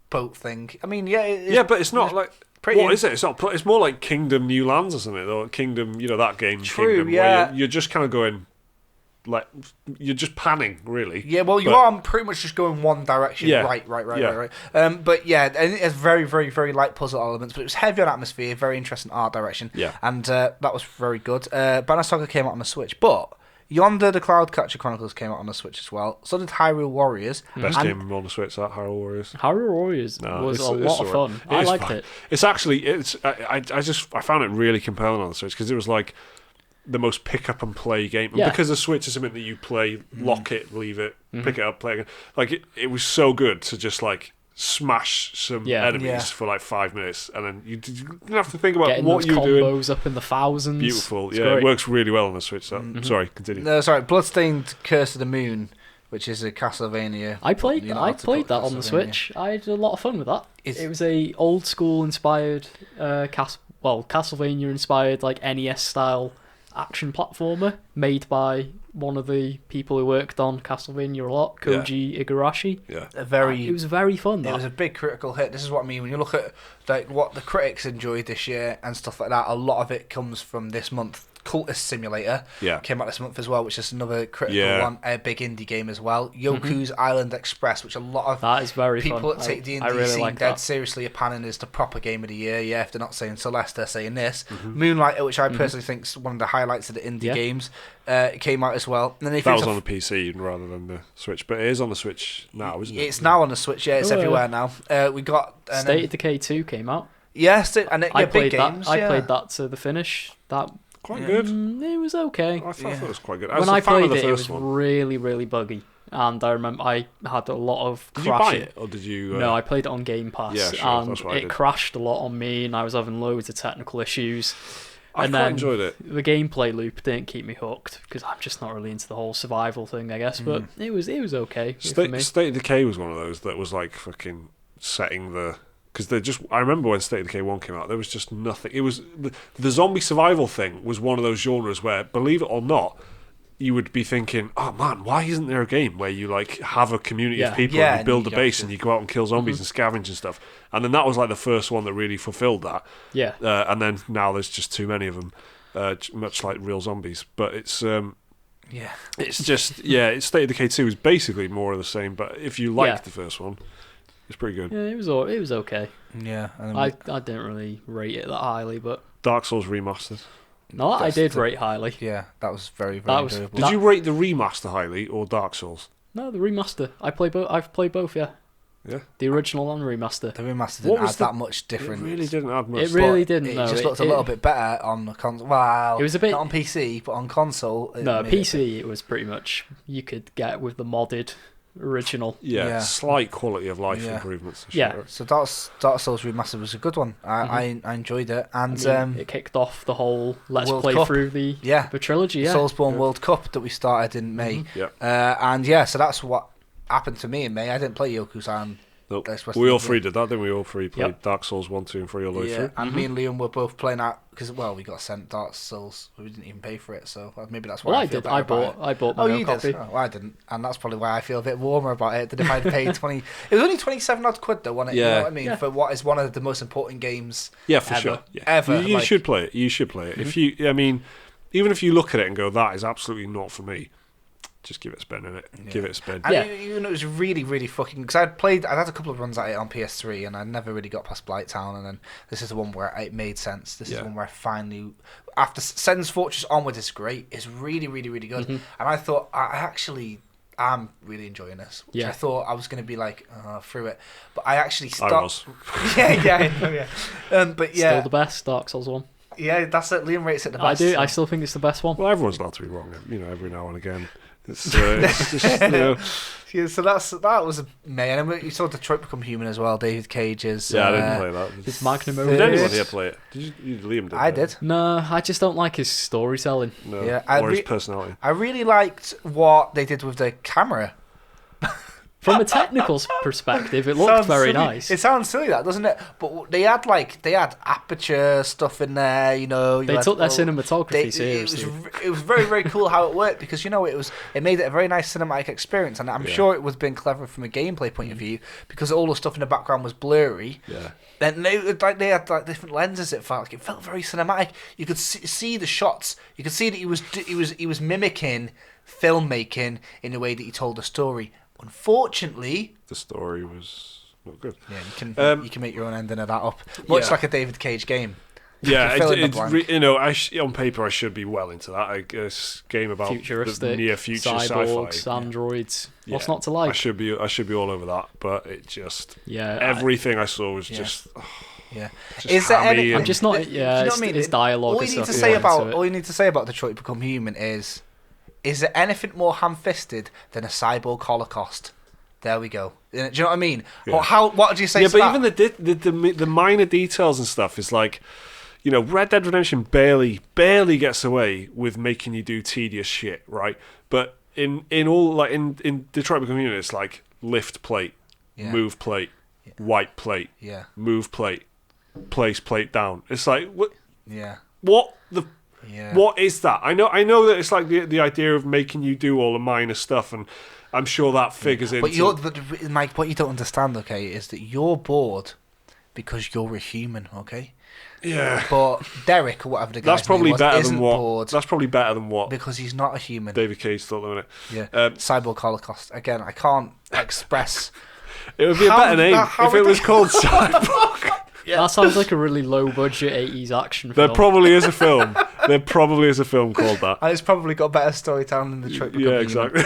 boat thing. I mean, but it's not like... What is it? It's not. It's more like Kingdom New Lands or something, or Kingdom, that game, True, Kingdom, where you're just kind of going... Like, you're just panning, really. Yeah, well, you are pretty much just going one direction. Right. But yeah, and it has very, very, very light puzzle elements, but it was heavy on atmosphere, very interesting art direction. Yeah. And that was very good. Banner Saga came out on the Switch, but Yonder the Cloudcatcher Chronicles came out on the Switch as well. So did Hyrule Warriors. Best game on the Switch, that Hyrule Warriors. Hyrule Warriors was a lot of fun. I liked it. It's actually, I found it really compelling on the Switch, because it was like the most pick up and play game. And because the Switch is something that you play, lock it, leave it, pick it up, play again. Like it was so good to just like smash some enemies for like 5 minutes, and then you didn't have to think about getting what you're doing. Combos up in the thousands. Beautiful, it works really well on the Switch. So. Sorry, continue. No, sorry, Bloodstained Curse of the Moon, which is a Castlevania. I played that on the Switch. I had a lot of fun with that. It was a old school inspired, Castlevania inspired, like NES style action platformer made by one of the people who worked on Castlevania a lot, Koji Igarashi. Yeah, it was very fun. It was a big critical hit. This is what I mean when you look at like what the critics enjoyed this year and stuff like that. A lot of it comes from this month. Cultist Simulator came out this month as well, which is another critical one, a big indie game as well. Yoku's Island Express, which a lot of that is very people fun. that take the indie scene dead seriously are panning as the proper game of the year. Yeah, if they're not saying Celeste, they're saying this. Moonlight, which I personally think is one of the highlights of the indie games, came out as well. And then that was on the PC rather than the Switch, but it is on the Switch now, isn't it? It's now on the Switch. Yeah, it's everywhere now. We got State of Decay 2 came out. Yes, and I played big games. I played that to the finish. That quite good. It was okay. I thought it was quite good. When I played it, it was really, really buggy. And I remember I had a lot of crashing. Did you buy it, or did you... No, I played it on Game Pass. Yeah, sure, and that's what I did. It crashed a lot on me, and I was having loads of technical issues. I quite enjoyed it. The gameplay loop didn't keep me hooked, because I'm just not really into the whole survival thing, I guess. But it was okay for me. State of Decay was one of those that was like fucking setting the... Because I remember when State of Decay 1 came out, there was just nothing. It was the zombie survival thing was one of those genres where, believe it or not, you would be thinking, oh man, why isn't there a game where you like have a community of people Yeah, and you build and a you base get and you go out and kill zombies and scavenge and stuff? And then that was like the first one that really fulfilled that. Yeah. And then now there's just too many of them, much like real zombies. But it's just it's State of Decay 2 is basically more of the same. But if you liked the first one, it's pretty good. Yeah, it was okay. Yeah, I didn't really rate it that highly, but Dark Souls Remastered. no, I did rate highly. Yeah, that was very, very enjoyable. Did you rate the remaster highly or Dark Souls? No, the remaster. I've played both. Yeah. Yeah. The original and remaster. The remaster didn't add that much difference. It really didn't add much. It really didn't. It No, just looked a little bit better on the console. Wow. It was a bit not on PC, but on console. No, PC. It was pretty much you could get with the modded original. Yeah. Slight quality of life improvements. Yeah. So Dark Souls Remastered was a good one. I enjoyed it, and it kicked off the whole let's World play Cup. through the trilogy. Yeah. Soulsborne World Cup that we started in May. So that's what happened to me in May. I didn't play Yoku-san. Nope. We all three did that, didn't we? All three played Dark Souls 1, 2 and 3 all the way through. And me and Liam were both playing that because we got sent Dark Souls. We didn't even pay for it, so maybe that's why I feel better about it. I bought my own copy. Oh, I didn't, and that's probably why I feel a bit warmer about it than if I'd paid 20. It was only 27 odd quid though, wasn't it? Yeah. You know what I mean? For what is one of the most important games. Yeah, for ever. sure. Yeah. Ever. You should play it. You should play it. If you, I mean, even if you look at it and go, that is absolutely not for me. Just give it a spin, innit? Give it a spin. And it was really, really fucking... Because I'd had a couple of runs at it on PS3 and I never really got past Blighttown, and then this is the one where it made sense. This is the one where I finally... After Sen's Fortress onwards is great. It's really, really, really good. And I thought, I'm really enjoying this. Which I thought I was going to be like, through it. But I actually stopped... I was. But yeah. Still the best, Dark Souls 1. Yeah, that's it. Liam rates it the best. I do. I still think it's the best one. Well, everyone's allowed to be wrong, every now and again. It's just, Yeah, so that was May, and then you saw Detroit Become Human as well. David Cage's. Yeah, I didn't play that. His Magnum Did anyone here play it? Liam did. I did. No, I just don't like his storytelling. No, yeah, or his personality. I really liked what they did with the camera. From a technical perspective, it looked very nice. It sounds silly, that doesn't it? But they had aperture stuff in there, you know. They took their cinematography seriously. It was very, very cool how it worked because it made it a very nice cinematic experience, and I'm sure it was being clever from a gameplay point of view because all the stuff in the background was blurry. Yeah. Then they had different lenses. It felt very cinematic. You could see the shots. You could see that he was mimicking filmmaking in the way that he told the story. Unfortunately, the story was not good. Yeah, you can make your own ending of that up, much like a David Cage game. Yeah, on paper I should be well into that. I guess game about futuristic, near future cyborgs, sci-fi, androids. What's not to like? I should be all over that, but it just everything I saw was just. Yeah, is there any? I'm just not. Yeah, you know what I mean? It's dialogue. All you need to say about Detroit Become Human is there anything more ham-fisted than a cyborg holocaust? There we go. Do you know what I mean? Yeah. What did you say? Yeah, to but that? even the minor details and stuff is like, Red Dead Redemption barely gets away with making you do tedious shit, right? But in Detroit Become Human, it's like lift plate, move plate, wipe plate, move plate, place plate down. It's like what? Yeah. What the? Yeah. What is that? I know that it's like the idea of making you do all the minor stuff, and I'm sure that figures into. But Mike, what you don't understand, okay, is that you're bored because you're a human, okay? Yeah. But Derek, or whatever the guy's name was, isn't bored. That's probably better than what? Because he's not a human. David Cage thought, wasn't it? Yeah. Cyborg Holocaust. Again, I can't express. It would be a better name if it was called Cyborg. Yeah. That sounds like a really low-budget 80s action film. There probably is a film. There probably is a film called that. And it's probably got better storytelling than the Detroit Become Human. Exactly.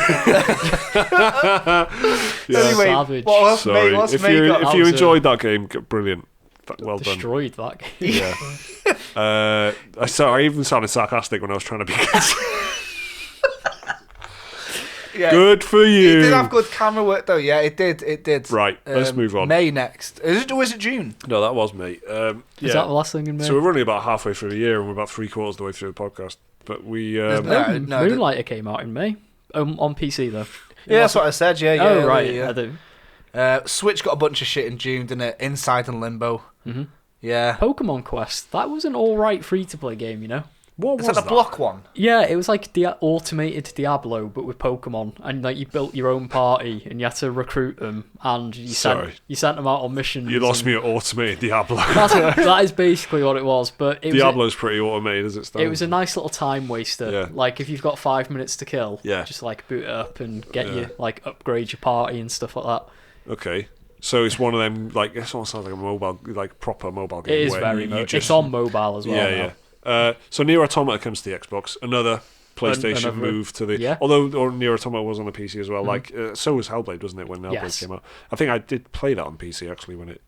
Anyway, Savage. If you enjoyed that game, brilliant. Well done. Destroyed that game. Yeah. I even sounded sarcastic when I was trying to be good. Yeah. Good for you. It did have good camera work though. Yeah, it did. Right, let's move on. May next. Was it June? No, that was May. Is that the last thing in May? So we're running about halfway through the year, and we're about 3/4 of the way through the podcast. But we Moonlighter came out in May on PC though. Yeah, that's what I said. Yeah. Oh right, I do. Switch got a bunch of shit in June, didn't it? Inside and Limbo. Mm-hmm. Yeah. Pokemon Quest. That was an all right free to play game, What Is was that the block one? Yeah, it was like automated Diablo, but with Pokemon, and like you built your own party, and you had to recruit them, and you sent them out on missions. You lost me at automated Diablo. That is basically what it was. But Diablo's pretty automated as it stands. It was a nice little time waster. Yeah. Like if you've got 5 minutes to kill, Yeah. just like boot it up and get you like upgrade your party and stuff like that. Okay. So it's one of them, like, it almost sounds like a mobile, like, proper mobile game. It is where very it's on mobile as well. Yeah, yeah. So Nier Automata comes to the Xbox. Another PlayStation move to the... Yeah. Although Nier Automata was on the PC as well. Like, so was Hellblade, wasn't it, when Hellblade came out? I think I did play that on PC, actually, when it...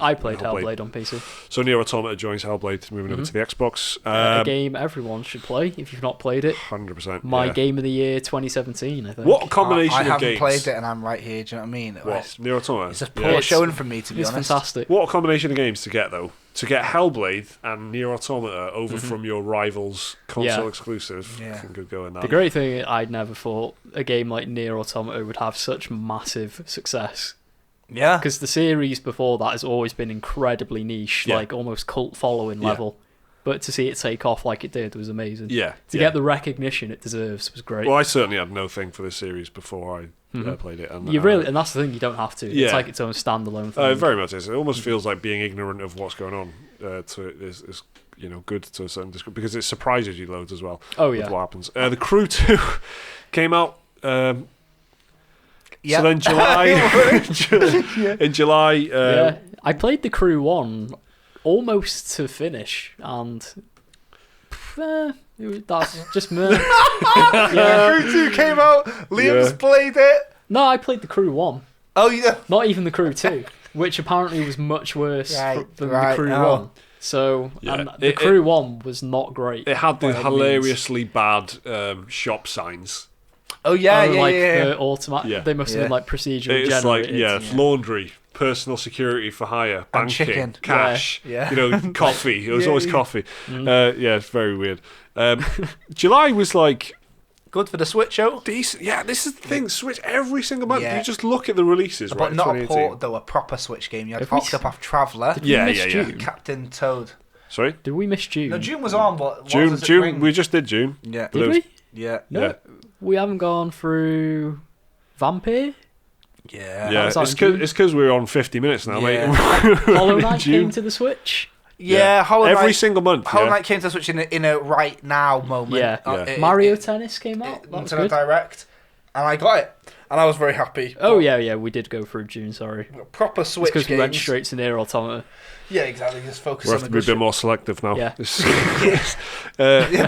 I played Hellblade on PC. So Nier Automata joins Hellblade, moving over to the Xbox. A game everyone should play if you've not played it. 100%. My game of the year 2017, I think. What a combination I of games. haven't played it and I'm right here, do you know what I mean? What? Nier Automata? It's a poor showing from me, to be honest. It's fantastic. What a combination of games to get, though. To get Hellblade and Nier Automata over from your rivals' console exclusive. Yeah. Good going that. The great thing, I'd never thought a game like Nier Automata would have such massive success. Yeah. Because the series before that has always been incredibly niche, like almost cult following level. But to see it take off like it did was amazing. Yeah. To get the recognition it deserves was great. Well, I certainly had no thing for this series before I played it. And, and that's the thing, you don't have to. It's like its own standalone thing. It very much is. It almost feels like being ignorant of what's going on is good to a certain degree, because it surprises you loads as well. Oh, with what happens. The Crew 2 came out... So then in July... I played The Crew 1 almost to finish, and that's just me. Crew 2 came out, Liam's played it. No, I played The Crew 1. Oh, yeah. Not even The Crew 2, which apparently was much worse than The Crew 1. So, and The Crew 1 was not great. It had the hilariously bad shop signs. Oh yeah, the automatic. They must have been like procedurally generated. It's like laundry, personal security for hire, banking, chicken. cash, coffee. It was always coffee. It's very weird. July was like good for the Switch, show. Decent. Yeah, this is the thing. Switch every single month. You just look at the releases, but right? not a port though. A proper Switch game. You had Octopath Traveler. Captain Toad. Sorry, did we miss June? No, June was on, but June. We just did June. Yeah. Did we? Yeah. No. We haven't gone through Vampire. Yeah. It's because we're on 50 minutes now, mate. Hollow Knight came to the Switch. Yeah, Hollow Knight, every single month. Hollow Knight came to the Switch in a right now moment. Mario Tennis came out. That was good. Direct, and I got it, and I was very happy. Oh yeah, we did go through June. Sorry. Proper Switch games. Because we went straight to Nier Automata. Yeah, exactly. Just focus we on have to be a bit more selective now. Yeah.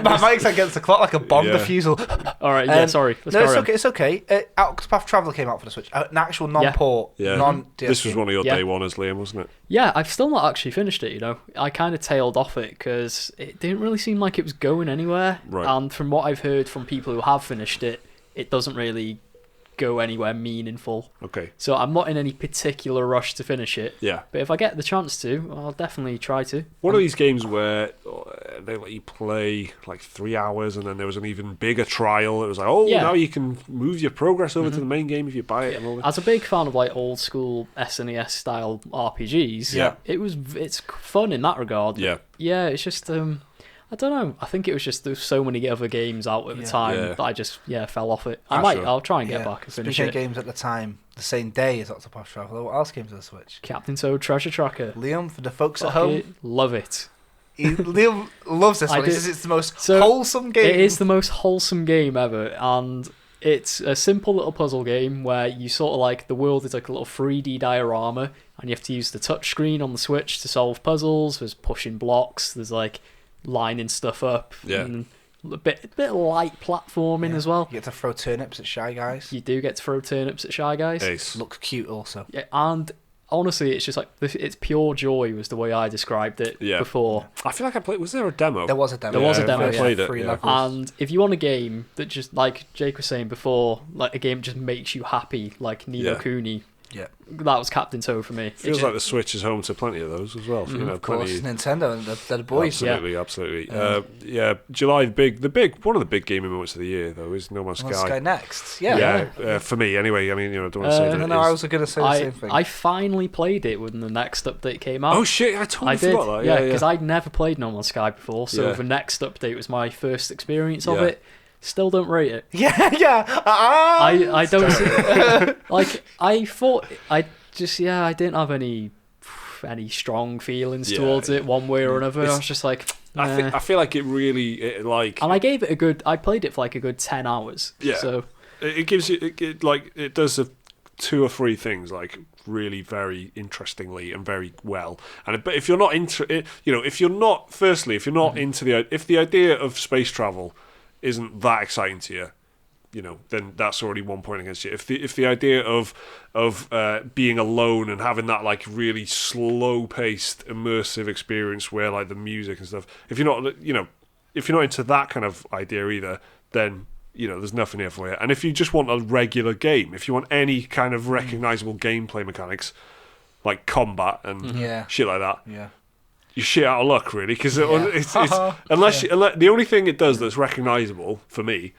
My mic's against the clock like a bomb diffusal. All right. Sorry. It's okay. Octopath Traveler came out for the Switch. An actual non-port, non-DS. This was one of your day oneers, Liam, wasn't it? Yeah, I've still not actually finished it. I kind of tailed off it because it didn't really seem like it was going anywhere. Right. And from what I've heard from people who have finished it, it doesn't really go anywhere meaningful. Okay. So I'm not in any particular rush to finish it. Yeah. But if I get the chance to, I'll definitely try to. One of these games where they let you play like 3 hours and then there was an even bigger trial. It was like, now you can move your progress over to the main game if you buy it. And all that. As a big fan of like old school SNES style RPGs, it's fun in that regard. Yeah. Yeah, it's just I don't know. I think it was just there's so many other games out at the time that I just fell off it. I'll try and get back and finish it. Games at the time, the same day as Octopath Traveler. What else came to the Switch? Captain Toad Treasure Tracker. Liam, for the folks at home, love it. Liam loves this one. He says it's the most wholesome game. It is the most wholesome game ever, and it's a simple little puzzle game where you sort of like the world is like a little 3D diorama, and you have to use the touchscreen on the Switch to solve puzzles. There's pushing blocks. There's like lining stuff up. Yeah. And a bit of light platforming as well. You get to throw turnips at Shy Guys. You do get to throw turnips at Shy Guys. Ace. Looks cute also. Yeah, and honestly, it's just like it's pure joy was the way I described it before. I feel like I played. Was there a demo? There was a demo. There was a demo. I played it. 3 levels. And if you want a game that just like Jake was saying before, like a game just makes you happy, like Ni no Kuni, Yeah. That was Captain Toad for me. Feels like the Switch is home to plenty of those as well. You know, Of course, Nintendo and they're the boys. Absolutely. July, one of the big gaming moments of the year though is No Man's Sky. No Man's Sky next. For me anyway. I mean, I don't want to say that. No, I was going to say the same thing. I finally played it when the next update came out. Oh shit! I totally forgot that. Yeah, because I'd never played No Man's Sky before, so the next update was my first experience of it. Still don't rate it. I don't see, like I thought I didn't have any strong feelings towards it one way or another. I was just like, I feel like it really and I gave it I played it for like a good 10 hours. Yeah. So it gives you it does 2 or 3 things like really very interestingly and very well. But if you're not into it, if you're not into if the idea of space travel isn't that exciting to you, then that's already 1 point against you. If the idea of being alone and having that like really slow paced immersive experience where like the music and stuff, if you're not into that kind of idea either, then there's nothing here for you. And if you just want a regular game, if you want any kind of recognizable gameplay mechanics like combat and shit like that, you're shit out of luck, really, because it's the only thing it does that's recognizable for me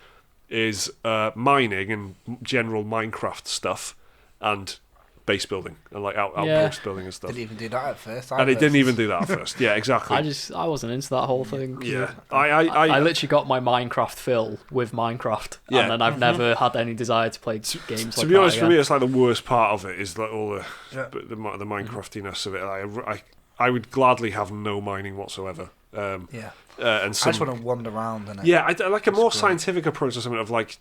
is mining and general Minecraft stuff and base building and like outpost building and stuff. Didn't even do that at first. And it didn't even do that at first. Yeah, exactly. I wasn't into that whole thing. Yeah, I literally got my Minecraft fill with Minecraft, and then I've never had any desire to play games like that. To be honest, for me, it's like the worst part of it is like all the Minecraftiness of it. I would gladly have no mining whatsoever. And I just want to wander around. I like a more scientific approach or something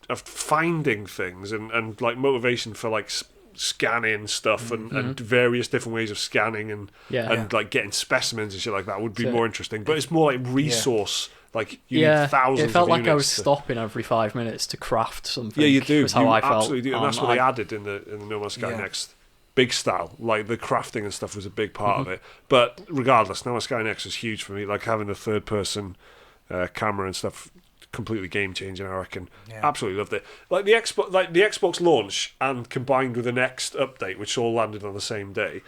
of finding things and like motivation for like scanning stuff and various different ways of scanning and like getting specimens and shit like that would be more interesting. But it's more like resource. Like you need thousands. It felt of like units I was stopping every 5 minutes to craft something. Yeah, you do. Was how I felt. Absolutely do, and that's what they added in the No Man's Sky Next. Big style, like the crafting and stuff was a big part of it. But regardless, No Man's Sky Next was huge for me. Like having the third person camera and stuff, completely game changing. I reckon. Absolutely loved it. Like the Xbox launch and combined with the next update, which all landed on the same day,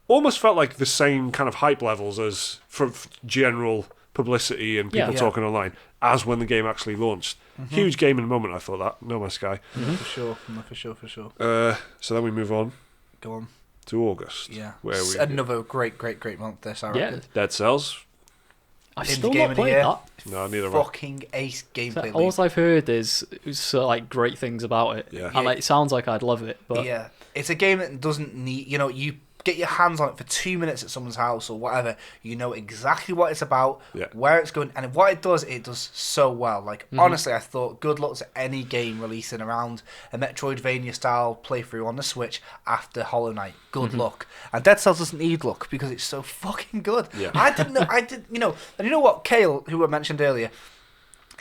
almost felt like the same kind of hype levels as for general publicity and people talking online as when the game actually launched. Huge game in the moment. I thought that No Man's Sky for sure. So then we move on. Go on. To August. Yeah. Where we another great month this, I reckon. Dead Cells. I've still not played that. No, neither fucking ace gameplay. All I've heard is like great things about it. Yeah. And it sounds like I'd love it. But it's a game that doesn't need, you get your hands on it for 2 minutes at someone's house or whatever, you know exactly what it's about, where it's going, and what it does so well. Like, honestly, I thought good luck to any game releasing around a Metroidvania style playthrough on the Switch after Hollow Knight. Good luck. And Dead Cells doesn't need luck because it's so fucking good. Yeah. And you know what, Kale, who I mentioned earlier,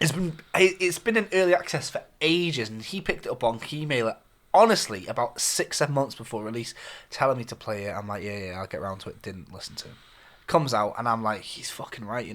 it's been in early access for ages, and he picked it up on Keymailer. Honestly, about 6-7 months before release, telling me to play it. I'm like, yeah, I'll get around to it. Didn't listen to him. Comes out, and I'm like, he's fucking right,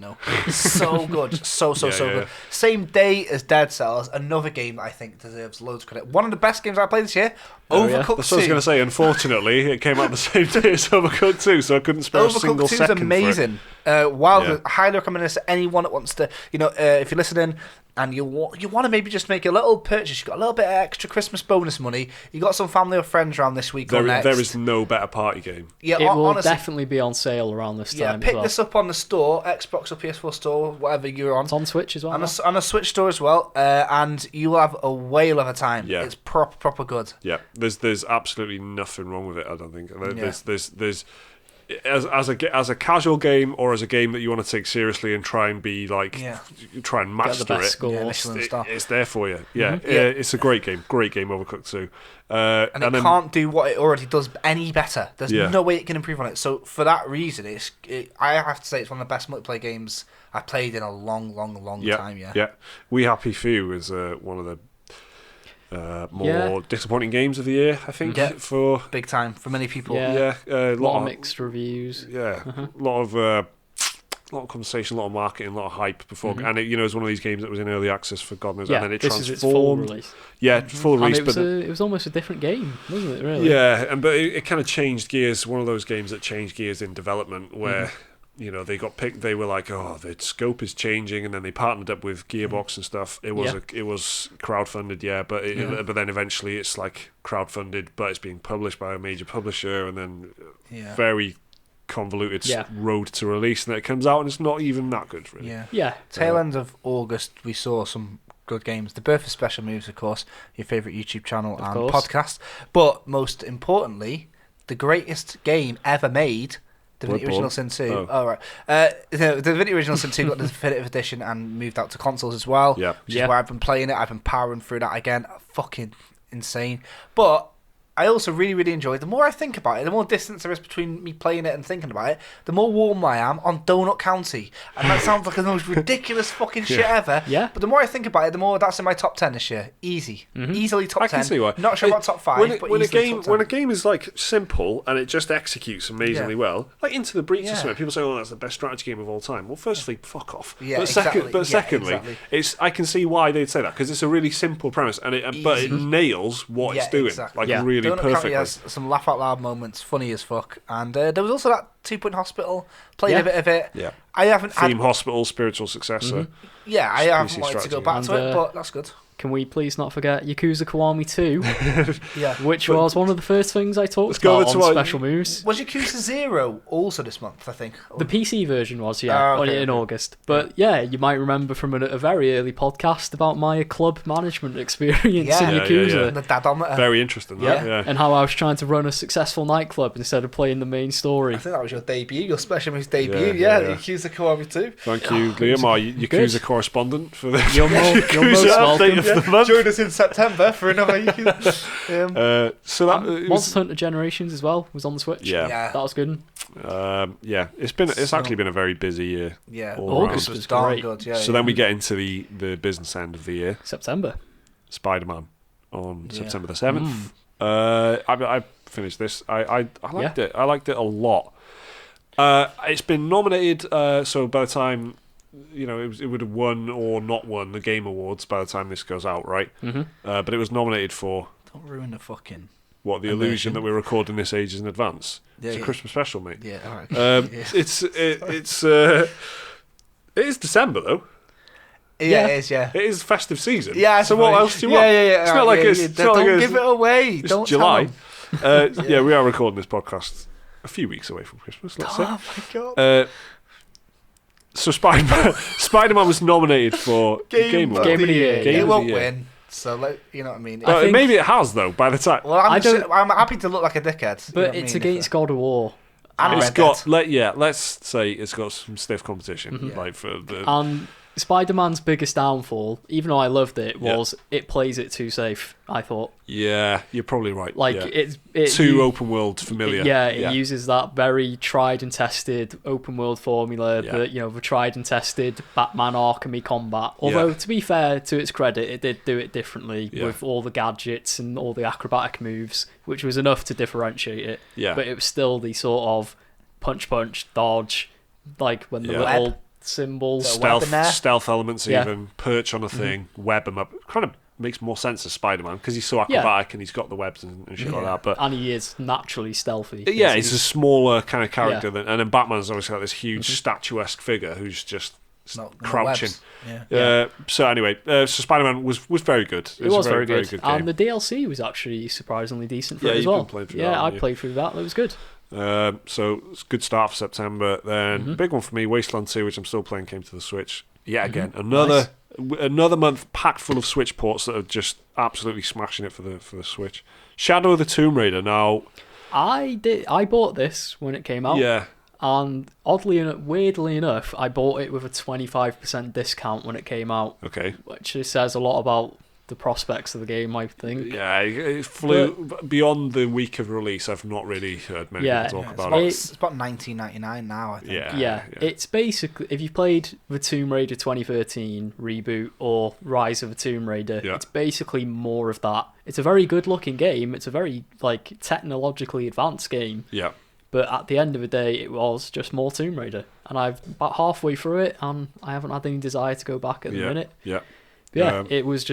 So good. So good. Same day as Dead Cells, another game that I think deserves loads of credit. One of the best games I played this year, Overcooked 2. That's what I was going to say. Unfortunately, it came out the same day as Overcooked 2, so I couldn't spare a single second. Overcooked 2 is amazing. I highly recommend this to anyone that wants to, if you're listening, and you want to maybe just make a little purchase, you've got a little bit of extra Christmas bonus money, you got some family or friends around this week or next. There is no better party game. Yeah, it will honestly, definitely be on sale around this time. Yeah, pick this up on the store, Xbox or PS4 store, whatever you're on. It's on Switch as well. On a Switch store as well, and you'll have a whale of a time. Yeah. It's proper good. Yeah, there's absolutely nothing wrong with it, I don't think. There's as a casual game or as a game that you want to take seriously and try and be like try and master it. It's there for you. It's a great game Overcooked 2. And it can't do what it already does any better. There's no way it can improve on it. So for that reason, I have to say it's one of the best multiplayer games I've played in a long time. Yeah. We Happy Few is one of the more disappointing games of the year, I think. For big time for many people. A lot of mixed reviews. A lot of conversation, a lot of marketing, a lot of hype before, and it was one of these games that was in early access for God knows, Yeah, and then it this transformed. is its full release. Yeah, full release, And it was almost a different game, wasn't it? Really? Yeah, but it kind of changed gears. One of those games that changed gears in development, where they got picked. They were like, oh, the scope is changing, and then they partnered up with Gearbox and stuff. It was it was crowdfunded, but then eventually it's like crowdfunded, but it's being published by a major publisher, and then very convoluted road to release, and then it comes out and it's not even that good, really. Tail end of August, we saw some good games. The Birth of Special Moves, of course, your favourite YouTube channel and podcast, but most importantly, the greatest game ever made, Divinity Original Sin 2. The Divinity Original Sin 2 got the definitive edition and moved out to consoles as well, which is where I've been playing it. I've been powering through that again. Fucking insane. But I also really, really enjoy it. The more I think about it, the more distance there is between me playing it and thinking about it, the more warm I am on Donut County. And that sounds like the most ridiculous fucking shit ever. Yeah. But the more I think about it, the more that's in my top 10 this year. Easy. Easily top 10. I can see why. Not sure about top 5, but easily top 10. When a game is like simple and it just executes amazingly well, like Into the Breach or something, people say, oh, that's the best strategy game of all time. Well, firstly, fuck off. Yeah, Secondly, I can see why they'd say that, because it's a really simple premise, and but it nails what it's doing, really Donut perfectly. County has some laugh out loud moments, funny as fuck, and there was also that 2 Point Hospital. Played a bit of it. Yeah, I haven't Theme Hospital, spiritual successor. I haven't wanted to go back to it, but that's good. Can we please not forget Yakuza Kiwami 2, which was one of the first things I talked about on Special Moves. Was Yakuza 0 also this month, I think? The PC version was, in August. But you might remember from a very early podcast about my club management experience in Yakuza. The dadometer. Very interesting, that. And how I was trying to run a successful nightclub instead of playing the main story. I think that was your debut, your Special Moves debut, Yakuza Kiwami 2. Thank you, Liam, our Yakuza correspondent, for this. You're most welcome. Join us in September for another Monster Hunter Generations as well was on the Switch. That was good. It's actually been a very busy year. August was darn good. So then we get into the business end of the year. September. Spider-Man on September the 7th. I finished this. I liked it. I liked it a lot. It's been nominated. So by the time, it would have won or not won the Game Awards by the time this goes out, right? But it was nominated for... Don't ruin the fucking... What, the illusion that we're recording this ages in advance? It's a Christmas special, mate. Yeah, all right. It is December, though. Yeah, it is, It is festive season. Yeah, so what else do you want? Yeah. It's not like it's... Don't give it away. It's Don't July. We are recording this podcast a few weeks away from Christmas, let's say. Oh, my God. So Spider-Man was nominated for Game of the Year. It won't Year. win, so you know what I mean. Maybe it has though. By the time, well, I'm happy to look like a dickhead. But it's against God of War. And let's say it's got some stiff competition, like for the. Spider-Man's biggest downfall, even though I loved it, was it plays it too safe, I thought. Yeah, you're probably right. It's too open world familiar. It uses that very tried and tested open world formula that, the tried and tested Batman Arkham combat. Although, to be fair, to its credit, it did do it differently with all the gadgets and all the acrobatic moves, which was enough to differentiate it. Yeah. But it was still the sort of punch, dodge, like when the little symbols, stealth elements, even perch on a thing, web them up. Kind of makes more sense as Spider-Man because he's so acrobatic and he's got the webs and shit like that. And he is naturally stealthy. Yeah, he's a smaller kind of character and then Batman's obviously got this huge statuesque figure who's just crouching. So anyway, so Spider-Man was very good. It was very good game. And the DLC was actually surprisingly decent for it as well. I played through that. It was good. So it's a good start for September. Then big one for me, Wasteland 2, which I'm still playing, came to the Switch. Again, another month packed full of Switch ports that are just absolutely smashing it for the Switch. Shadow of the Tomb Raider. Now, I bought this when it came out. Yeah. And weirdly enough, I bought it with a 25% discount when it came out. Okay. Which says a lot about the prospects of the game, I think. Yeah, it flew beyond the week of release. I've not really heard many people talk about it. It's about $19.99 now, I think. Yeah, it's basically, if you've played the Tomb Raider 2013 reboot or Rise of the Tomb Raider, it's basically more of that. It's a very good looking game. It's a very technologically advanced game. Yeah. But at the end of the day, it was just more Tomb Raider, and I've about halfway through it, and I haven't had any desire to go back at the minute. Yeah. Yeah, it was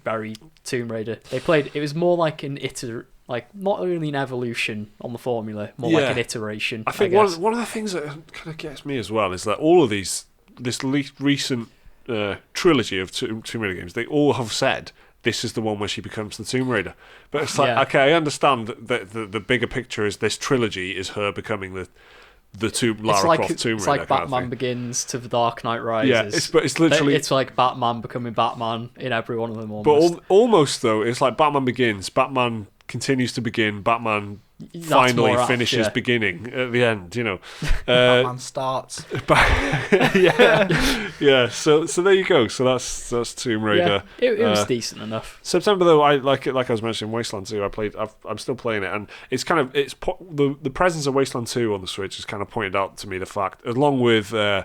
very Tomb Raider. It was more like an not really an evolution on the formula, more like an iteration. I think one of the things that kind of gets me as well is that all of this recent trilogy of Tomb Raider games, they all have said this is the one where she becomes the Tomb Raider. But it's like, okay, I understand that the bigger picture is this trilogy is her becoming the Lara Croft Tomb Raider. It's like Batman Begins to The Dark Knight Rises. Yeah, it's literally... It's like Batman becoming Batman in every one of them almost. But almost, though, it's like Batman Begins, Batman continues to begin, Batman finally finishes beginning at the end, Batman starts. Yeah. So there you go. So that's Tomb Raider. Yeah, it was decent enough. September though, I like I was mentioning Wasteland 2. I'm still playing it, and it's the presence of Wasteland 2 on the Switch has kind of pointed out to me the fact, along with Mario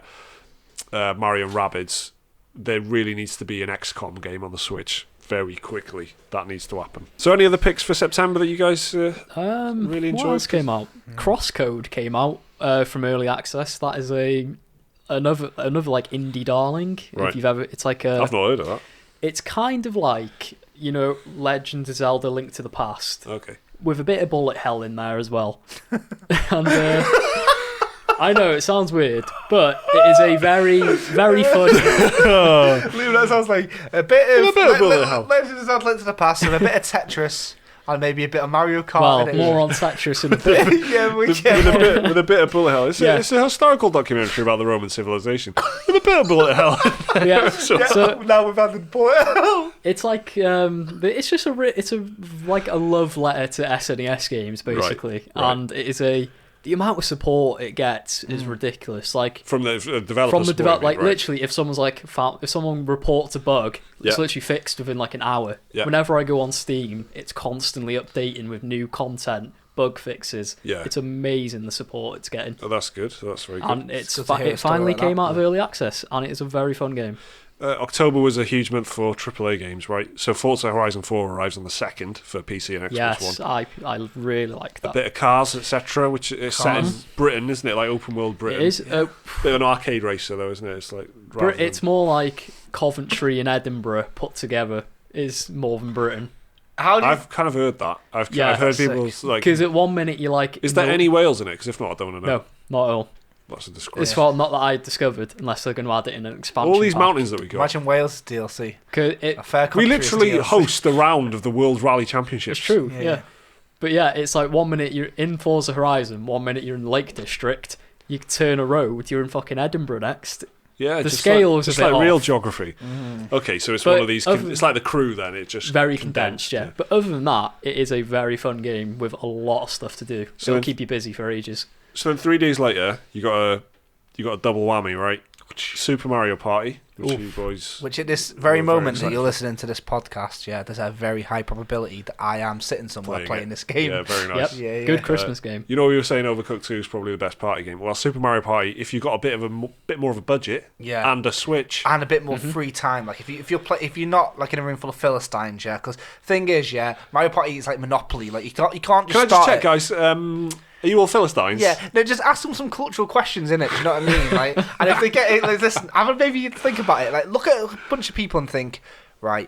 and Rabbids, there really needs to be an XCOM game on the Switch. Very quickly, that needs to happen. So, any other picks for September that you guys really enjoyed? What else came out? Crosscode came out from early access. That is another like indie darling. Right. If you've ever, it's like I've not heard of that. It's kind of like Legend of Zelda: Link to the Past. Okay. With a bit of bullet hell in there as well. And I know it sounds weird, but it is a very, very fun. That sounds like a bit of bullet hell. Legend of Zelda: Link to the Past, and a bit of Tetris, and maybe a bit of Mario Kart. Well, more on Tetris in a bit. with a bit of bullet hell. It's a historical documentary about the Roman civilization with a bit of bullet hell. So now we've added bullet hell. It's like it's just it's like a love letter to SNES games basically, right. And it is the amount of support it gets is ridiculous. Like from the developers. Literally, if someone reports a bug, it's literally fixed within like an hour. Yeah. Whenever I go on Steam, it's constantly updating with new content, bug fixes. Yeah. It's amazing the support it's getting. Oh, that's good. That's very good. And it finally came out of early access, and it is a very fun game. October was a huge month for AAA games, right? So Forza Horizon 4 arrives on the 2nd for PC and Xbox One. Yes, I really like that. A bit of Cars, etc., which is set in Britain, isn't it? Like open world Britain. It is. Bit of an arcade racer, though, isn't it? It's like it's more like Coventry and Edinburgh put together is more than Britain. I've kind of heard that. I've heard people like... Because at one minute you're like... Is there any Wales in it? Because if not, I don't want to know. No, not at all. That's a disgrace. It's not that I discovered, unless they're going to add it in an expansion. All these mountains that we got. Imagine Wales DLC. A fair we literally host the round of the World Rally Championships. It's true, yeah. But yeah, it's like 1 minute you're in Forza Horizon, 1 minute you're in the Lake District, you turn a road, you're in fucking Edinburgh next. Yeah, the scale is a bit like real off. geography. Okay, so it's one of these... It's like The Crew then, it's just very condensed, yeah. But other than that, it is a very fun game with a lot of stuff to do. So it'll keep you busy for ages. So then 3 days later, you got a double whammy, right? Super Mario Party, which you boys... Which at this very moment that you're listening to this podcast, there's a very high probability that I am sitting somewhere playing this game. Yeah, very nice. Yep. Good Christmas game. You know, we were saying Overcooked 2 is probably the best party game. Well, Super Mario Party, if you've got a bit more of a budget and a Switch... And a bit more free time. Like, if you're not, like, in a room full of Philistines, because the thing is, Mario Party is like Monopoly. Like, you can't just Can I just check, guys... Are you all Philistines? Yeah, no, just ask them some cultural questions, innit? Do you know what I mean? Like, and if they get it, like, listen, maybe you think about it. Like, look at a bunch of people and think, right,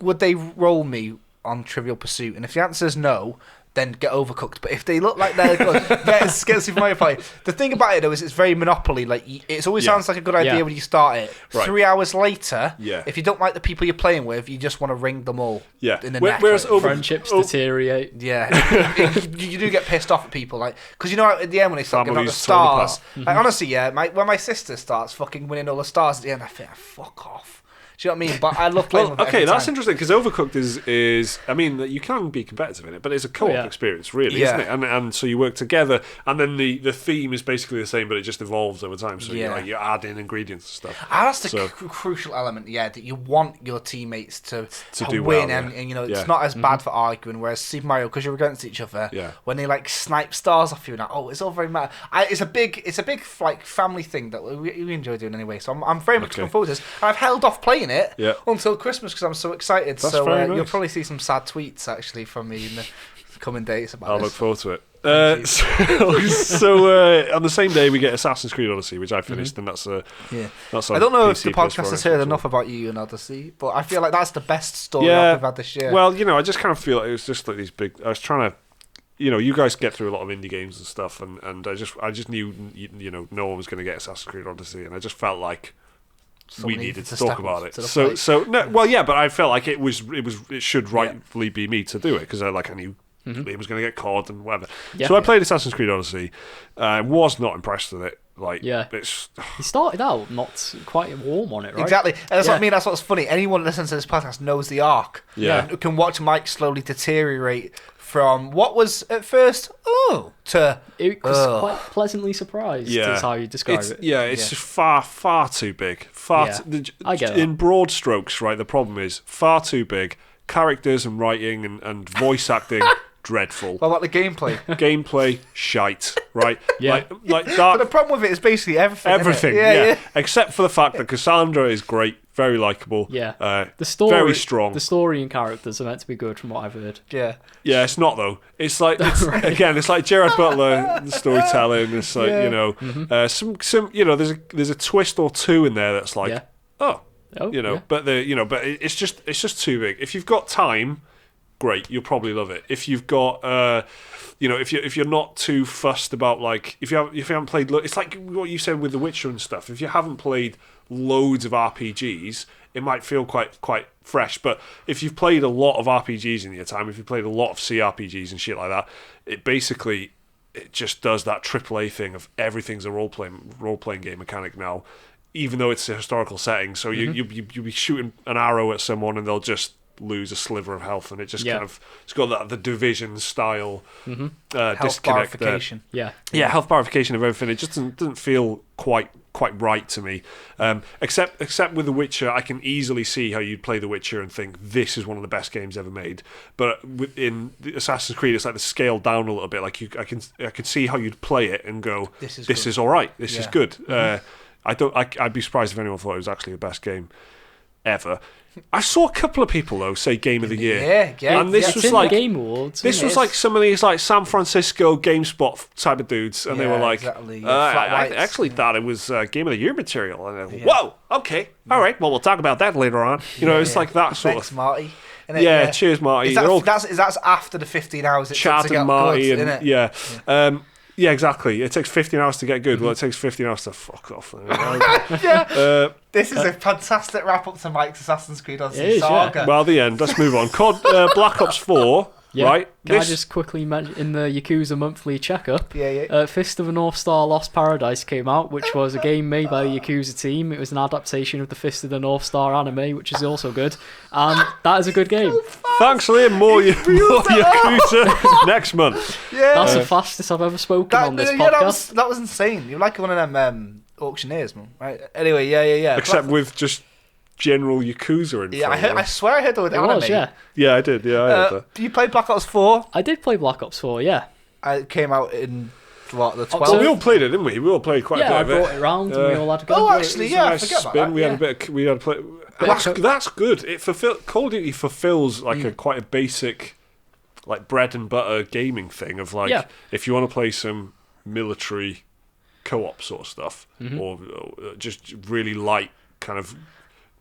would they roll me on Trivial Pursuit? And if the answer is no, then get Overcooked. But if they look like they're good, get Super Mario Party. The thing about it, though, is it's very Monopoly. Like, it always sounds like a good idea when you start it. Right. 3 hours later, if you don't like the people you're playing with, you just want to ring them all in the neck. Whereas friendships deteriorate. Yeah. you do get pissed off at people. Like, because at the end when they start giving out the stars, like, honestly, when my sister starts fucking winning all the stars at the end, I think, fuck off. Do you know what I mean? But I love playing with it every that's time. interesting, because Overcooked is I mean, you can be competitive in it, but it's a co-op experience, really, isn't it? And so you work together, and then the theme is basically the same, but it just evolves over time. So you add in ingredients and stuff. That's the crucial element, that you want your teammates to do win, well, and it's not as bad for arguing. Whereas Super Mario, because you're against each other, when they like snipe stars off you, it's all very mad. It's a big like family thing that we enjoy doing anyway. So I'm very much looking forward to this. And I've held off playing it until Christmas because I'm so excited. That's you'll probably see some sad tweets actually from me coming dates about I'll this. look forward to it. On the same day we get Assassin's Creed Odyssey, which I finished, and that's that's on I don't know PC, if the podcast PS4, has heard enough about you and Odyssey, but I feel like that's the best story arc we've had this year. Well, I just kind of feel like it was just like these big. I was trying to, you guys get through a lot of indie games and stuff, and I just knew no one was going to get Assassin's Creed Odyssey, and I just felt like we needed to talk about it. But I felt like it should rightfully be me to do it because I knew. He was going to get caught and whatever. Yeah. So I played Assassin's Creed Odyssey. I was not impressed with it. He started out not quite warm on it, right? Exactly. And that's what I mean. That's what's funny. Anyone listening to this podcast knows the arc. Yeah. And can watch Mike slowly deteriorate from what was at first to it was quite pleasantly surprised. Is how you describe it. Yeah, it's just far too big. I get in broad strokes, right? The problem is far too big. Characters and writing and voice acting. Dreadful. What about the gameplay? Gameplay, shite, right? Yeah. Like that. But the problem with it is basically everything. Everything, yeah. Except for the fact that Cassandra is great, very likable. Yeah. The story, very strong. The story and characters are meant to be good, from what I've heard. Yeah. Yeah, it's not though. It's like again, it's like Gerard Butler the storytelling. It's like some there's a twist or two in there that's like but it's just too big. If you've got time. Great, you'll probably love it. If you've got, if you're not too fussed about if you haven't played, it's like what you said with The Witcher and stuff. If you haven't played loads of RPGs, it might feel quite fresh. But if you've played a lot of RPGs in your time, if you've played a lot of CRPGs and shit like that, it just does that AAA thing of everything's a role playing game mechanic now, even though it's a historical setting. So you'll be shooting an arrow at someone and they'll just lose a sliver of health, and it just kind of it's got the Division style health disconnect barification. Health barification of everything. It just doesn't feel quite right to me. Except with The Witcher, I can easily see how you'd play The Witcher and think this is one of the best games ever made. But in Assassin's Creed, it's like the scale down a little bit. Like I can see how you'd play it and go, this is all right. This is good. I'd be surprised if anyone thought it was actually the best game ever. I saw a couple of people though say Game of the Year. Yeah. And this was like Game Awards. This was like some of these San Francisco GameSpot type of dudes, and they were like, I actually thought it was Game of the Year material. And I whoa, okay, all right, well we'll talk about that later on. It's like that sort Thanks, of. Marty. Cheers, Marty. That's after the 15 hours it took to get Marty good, and innit? Yeah, exactly. It takes 15 hours to get good. Well, it takes 15 hours to fuck off. This is a fantastic wrap up to Mike's Assassin's Creed Odyssey saga. Well, the end. Let's move on. Black Ops 4, right? Can I just quickly mention in the Yakuza monthly checkup? Fist of the North Star Lost Paradise came out, which was a game made by the Yakuza team. It was an adaptation of the Fist of the North Star anime, which is also good. And that is a good game. Thanks, Liam. More Yakuza next month. Yeah. That's the fastest I've ever spoken on this podcast. That was insane. You're like one of them auctioneers, man. Right? Anyway, yeah. Except with just general Yakuza in I swear I heard the word anime. Was, yeah. Yeah, I did. Yeah, I heard that. You played Black Ops 4? I did play Black Ops 4, yeah. It came out in, the 12th? Well, we all played it, didn't we? We all played quite a bit of it. Yeah, I brought it around and we all had a go. Oh, actually, yeah, I forget about that. We had a bit. We had to play. That's good. Call of Duty fulfills quite a basic, bread and butter gaming thing of if you want to play some military co-op sort of stuff or just really light kind of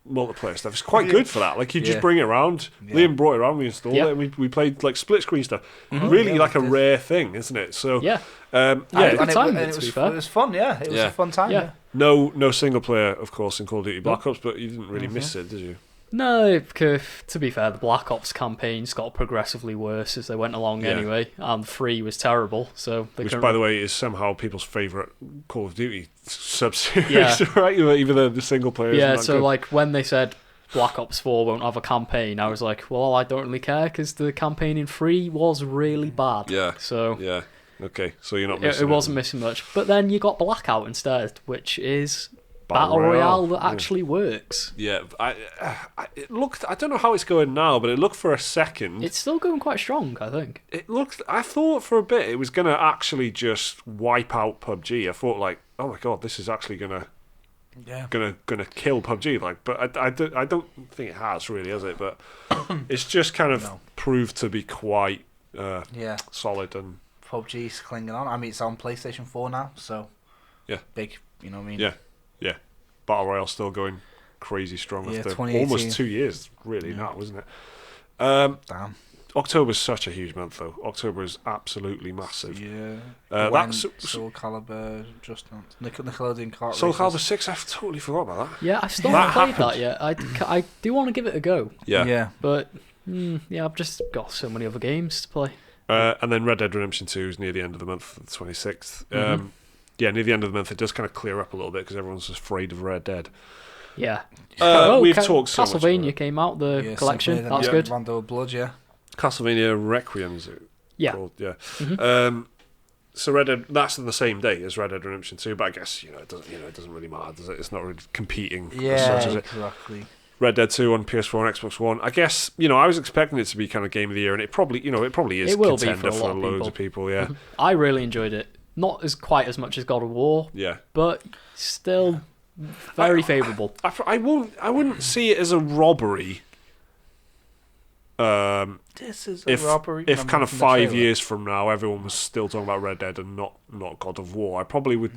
multiplayer stuff. It's quite good for that. You just bring it around. Liam brought it around. We installed it, and we played split screen stuff. Really, a rare thing, isn't it? So it was fun. Yeah, it was a fun time. Yeah. No single player, of course, in Call of Duty Black Ops, but you didn't really miss it, did you? No, because to be fair, the Black Ops campaigns got progressively worse as they went along anyway, and 3 was terrible. Which, by the way, is somehow people's favourite Call of Duty sub-series, right? Even the single player. Yeah, so good. When they said Black Ops 4 won't have a campaign, I was like, well, I don't really care because the campaign in 3 was really bad. Yeah. So yeah. Okay, so you're not missing it. It wasn't missing much, but then you got Blackout instead, which is Battle Royale that actually works. Yeah, it looked. I don't know how it's going now, but it looked for a second. It's still going quite strong, I think. It looked. I thought for a bit it was going to actually just wipe out PUBG. I thought oh my god, this is actually gonna kill PUBG. But I don't think it has really, has it? But it's just kind of proved to be quite solid and PUBG's clinging on. I mean, it's on PlayStation 4 now, so big. You know what I mean? Yeah. Battle Royale still going crazy strong after 2018. almost 2 years, really now, wasn't it? Damn. October's such a huge month, though. October is absolutely massive. Yeah. That's Soul Calibur, Just Dance, Nickelodeon Kart Soul Races. Calibur 6. I've totally forgot about that. Yeah, I've still not played that yet. I do want to give it a go. Yeah. But I've just got so many other games to play. And then Red Dead Redemption 2 is near the end of the month, the 26th. Near the end of the month, it does kind of clear up a little bit because everyone's afraid of Red Dead. Yeah. We've talked so much about Castlevania it. came out, the collection. That's good. Rondo of Blood, Castlevania Requiem is it called? Yeah. So Red Dead, that's on the same day as Red Dead Redemption 2, but I guess it doesn't really matter, does it? It's not really competing as such, is it? Exactly. Red Dead 2 on PS4 and Xbox One. I guess I was expecting it to be kind of game of the year, and it probably is it will contender be for a lot loads of people. Yeah, I really enjoyed it. Not quite as much as God of War. Yeah, but still very favourable. I wouldn't see it as a robbery. This is a robbery. If kind of 5 years from now everyone was still talking about Red Dead and not God of War, I probably would.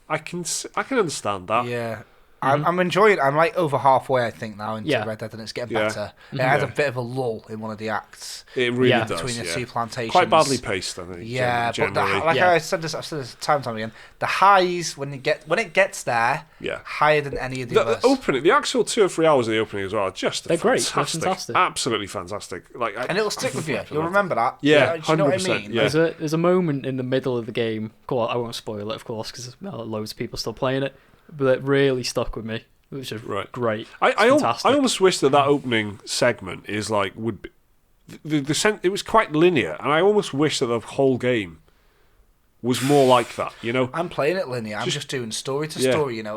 I can understand that. Yeah. I'm enjoying it. I'm like over halfway, I think, now into Red Dead, and it's getting better. It has a bit of a lull in one of the acts. It really does. Between the two plantations. Quite badly paced, I think. Yeah, generally. but I've said this time and time again. The highs when it gets there, higher than any of the others. Opening, the actual 2 or 3 hours of the opening as well, they're great. They're fantastic. Absolutely fantastic. And it'll stick with you. You'll remember that. Yeah, do you know what I mean? Yeah. There's a moment in the middle of the game. I won't spoil it, of course, because there's loads of people still playing it. But it really stuck with me. Which is great. I almost wish that opening segment is would be it was quite linear, and I almost wish that the whole game was more like that. I'm playing it linear. I'm just doing story to story, and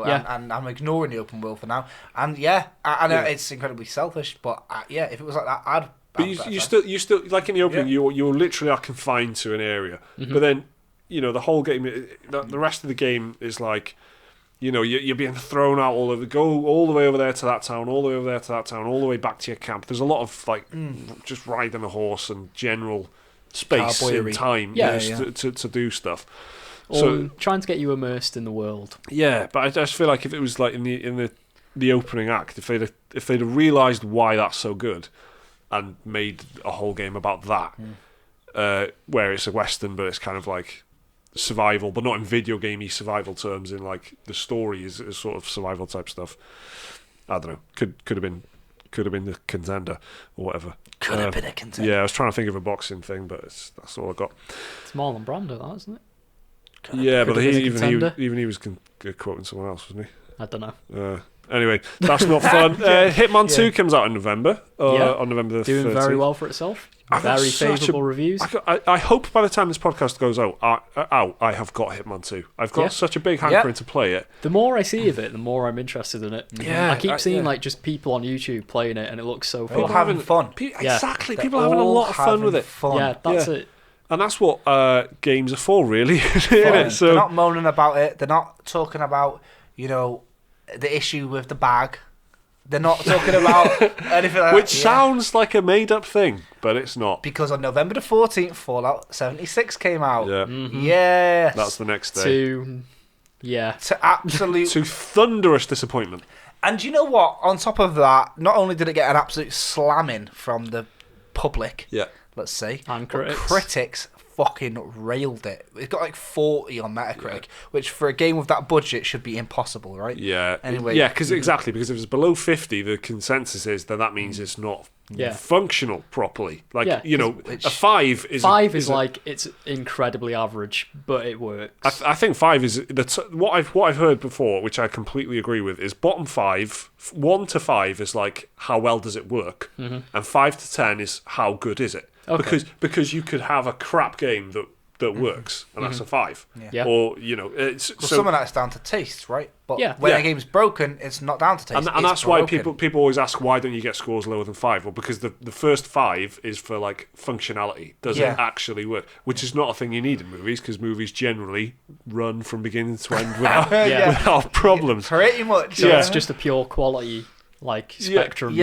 I'm ignoring the open world for now. And I know it's incredibly selfish, but if it was like that, I'd. But you still like in the opening, you literally are confined to an area, but then the whole game, the rest of the game is like. You're being thrown out all over. Go all the way over there to that town, all the way over there to that town, all the way back to your camp. There's a lot of just riding a horse and general space and time to do stuff. So trying to get you immersed in the world. Yeah, but I just feel like if it was like in the opening act, if they'd have realised why that's so good, and made a whole game about that, where it's a western, but it's kind of like. Survival, but not in video gamey survival terms. In like the story is sort of survival type stuff. I don't know. Could have been the contender or whatever. Could have been a contender. Yeah, I was trying to think of a boxing thing, but that's all I got. It's Marlon Brando, that isn't it? But he was quoting someone else, wasn't he? I don't know. Anyway, that's not fun. Hitman 2 comes out in November. On November the 13th. Doing very well for itself. Very favourable reviews. I hope by the time this podcast goes out, I have got Hitman 2. I've got such a big hankering to play it. The more I see of it, the more I'm interested in it. Yeah, I keep seeing just people on YouTube playing it, and it looks so fun. People having fun. Exactly, people are having a lot of fun with it. Yeah, that's it. And that's what games are for, really. They're not moaning about it. They're not talking about, the issue with the bag. They're not talking about anything like Which sounds like a made-up thing, but it's not. Because on November the 14th, Fallout 76 came out. Yeah. Yes. That's the next day. To absolute... to thunderous disappointment. And you know what? On top of that, not only did it get an absolute slamming from the public, let's say, and critics fucking railed it. It got like 40 on Metacritic, which for a game with that budget should be impossible, right? Yeah. Anyway. Yeah, because if it's below 50, the consensus is that means it's not functional properly. Like, a 5 is... 5 is it's incredibly average, but it works. I think 5 is... what I've heard before, which I completely agree with, is bottom 5, 1 to 5 is like, how well does it work? And 5 to 10 is, how good is it? Okay. Because you could have a crap game that works, and that's a 5. Yeah. Or some of that's down to taste, right? But when a game's broken, it's not down to taste. And that's why people always ask, why don't you get scores lower than 5? Well, because the first 5 is for like functionality. Does it actually work? Which is not a thing you need in movies, because movies generally run from beginning to end without problems. Pretty much. So it's just a pure quality spectrum.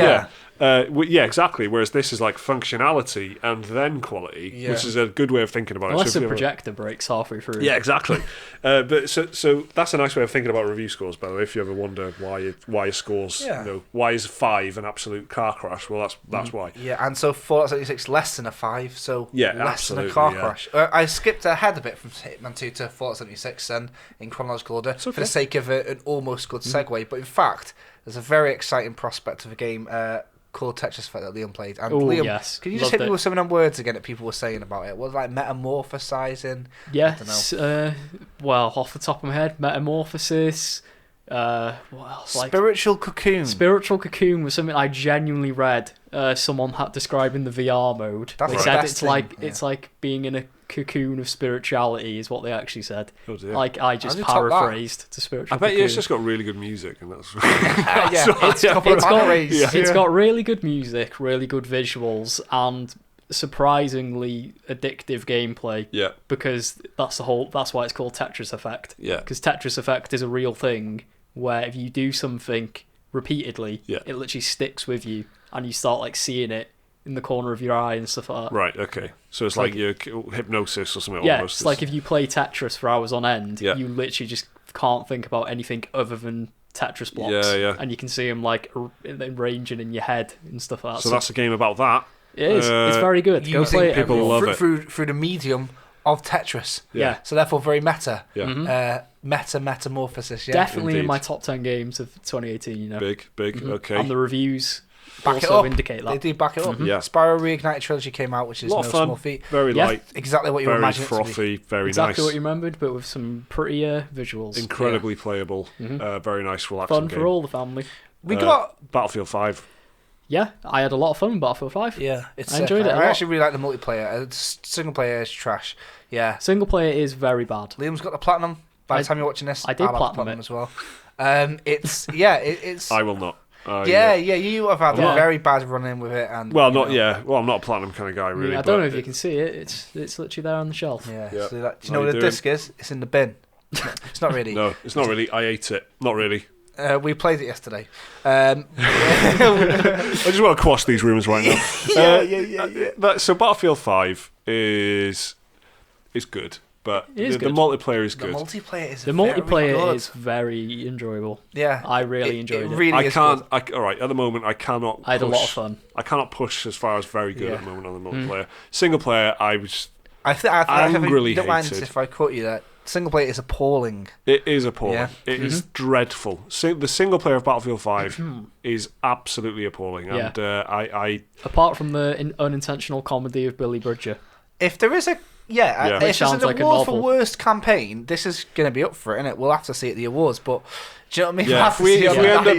Yeah, exactly. Whereas this is like functionality and then quality, which is a good way of thinking about Unless it. So the projector breaks halfway through. Yeah, exactly. But so that's a nice way of thinking about review scores. By the way, if you ever wonder why your scores, why is 5 an absolute car crash? Well, that's why. Yeah, and so Fallout 76 less than a 5, so less than a car crash. I skipped ahead a bit from Hitman 2 to Fallout 76, and in chronological order for the sake of an almost good segue. But in fact, there's a very exciting prospect of a game called Tetris Effect that Liam played. And Liam, can you just hit me with some of them words again that people were saying about it? What was like metamorphosizing? Yes. Well, off the top of my head, metamorphosis. What else? Spiritual cocoon. Spiritual cocoon was something I genuinely read. Someone had describing the VR mode. That's they said it's like being in a cocoon of spirituality is what they actually said. Oh dear. Like I just paraphrased to spiritual. I bet cocoon. it's just got really good music, and that's it's got really good music, really good visuals, and surprisingly addictive gameplay. Yeah. Because that's why it's called Tetris Effect. Yeah. Because Tetris Effect is a real thing where if you do something repeatedly, it literally sticks with you, and you start like seeing it in the corner of your eye and stuff like that. Right, okay. So it's like your hypnosis or something Yeah, almost. it's like if you play Tetris for hours on end, you literally just can't think about anything other than Tetris blocks. Yeah. And you can see them like arranging in your head and stuff like that. So that's a game about that. It is. It's very good. Go play it. People love it. Through the medium of Tetris. Yeah. So therefore very meta. Yeah. Metamorphosis, yeah. Definitely Indeed. in my top 10 games of 2018, you know. Big, okay. And the reviews Back it also up. indicate that. They do back it up. Yeah. Spyro Reignited Trilogy came out, which is no small feat. Very light. Exactly what you were very imagining frothy, it to be. very exactly nice. what you remembered, but with some prettier visuals. Incredibly playable. Very nice, relaxing Fun game. for all the family. We got Battlefield 5. Yeah, I had a lot of fun with Battlefield 5. Yeah, I enjoyed it a lot. I actually really like the multiplayer. Single player is trash. Yeah. Single player is very bad. Liam's got the platinum. By the time you're watching this, I did I'll have the platinum it as well. It's I will not. You have had a very bad run in with it, and well, not Well, I'm not a platinum kind of guy, really. I don't know if you can see it. It's literally there on the shelf. Yeah. So do you know what the disc is? It's in the bin. It's not really. No, it's not really. I ate it. Not really. We played it yesterday. I just want to quash these rumours right now. Yeah. So Battlefield 5 is good, but the multiplayer is good. The multiplayer is very enjoyable. Yeah, I really enjoyed it. Really is good. All right, at the moment, I cannot. I had a lot of fun. I cannot push as far as very good at the moment on the multiplayer. Single player, I was. I angrily don't mind hated. if I caught you there. Single player is appalling. It is appalling. Yeah. It is dreadful. The single player of Battlefield 5 is absolutely appalling. And I apart from the unintentional comedy of Billy Bridger. If there is if there's an like award for worst campaign, this is going to be up for it, isn't it? We'll have to see at the awards, but do you know what I mean? Yeah,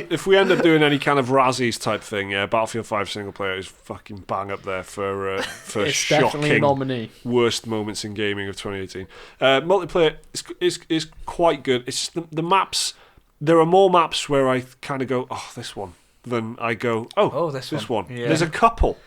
if we end up doing any kind of Razzies type thing, Battlefield 5 single player is fucking bang up there for it's shocking definitely a nominee. Worst moments in gaming of 2018. Multiplayer is quite good. It's just the maps. There are more maps where I kind of go, oh, this one. Then I go, this one. Yeah. There's a couple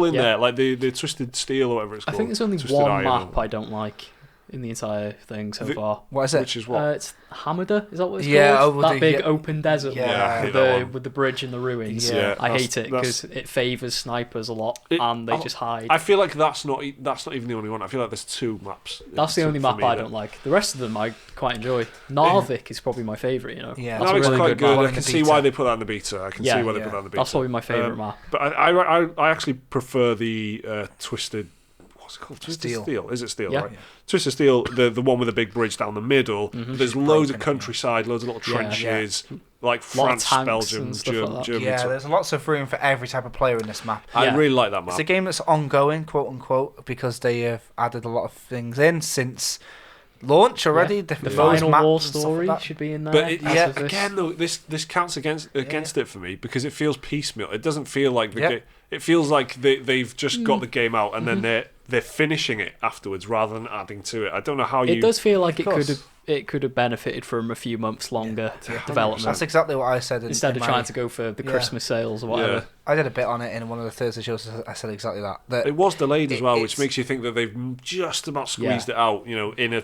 in there, like the Twisted Steel or whatever it's called. I think there's only Twisted one Iron map I don't like in the entire thing so far. What is it? Which is what? It's Hamada, is that what it's called? That big open desert one. with the bridge and the ruins. Yeah, I hate it because it favours snipers a lot and they just hide. I feel like that's not even the only one. I feel like there's 2 maps. That's the only map I don't like. The rest of them I quite enjoy. Narvik is probably my favourite, you know. Yeah, Narvik's really quite good. map. I can see why they put that in the beta. I can see why they put that in the beta. That's probably my favourite map. But I actually prefer the Twisted. What's it called? Twisted Steel. Is it Steel? Yeah. Right. Twisted Steel, the one with the big bridge down the middle. There's loads of countryside, loads of little trenches, like France, Belgium, Germany. Yeah, there's lots of room for every type of player in this map. I really like that map. It's a game that's ongoing, quote unquote, because they have added a lot of things in since launch already. The final war story should be in there. But again, though, this counts against it for me because it feels piecemeal. It doesn't feel like the game. It feels like they've just got the game out and then they're finishing it afterwards rather than adding to it. I don't know how It does feel like it could have benefited from a few months longer development. That's exactly what I said. Instead of trying to go for the Christmas sales or whatever. Yeah. I did a bit on it in one of the Thursday shows. I said exactly that it was delayed as well, which makes you think that they've just about squeezed it out. You know, in a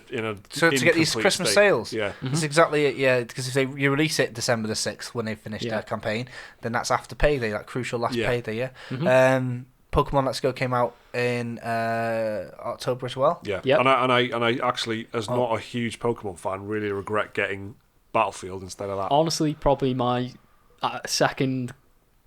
so to get these Christmas sales. Yeah, that's exactly it. Yeah, because if you release it December the 6th when they finish their campaign, then that's after payday, that crucial last payday. Yeah. Pokemon Let's Go came out in October as well. Yeah, yep. and I actually, as not a huge Pokemon fan, really regret getting Battlefield instead of that. Honestly, probably my second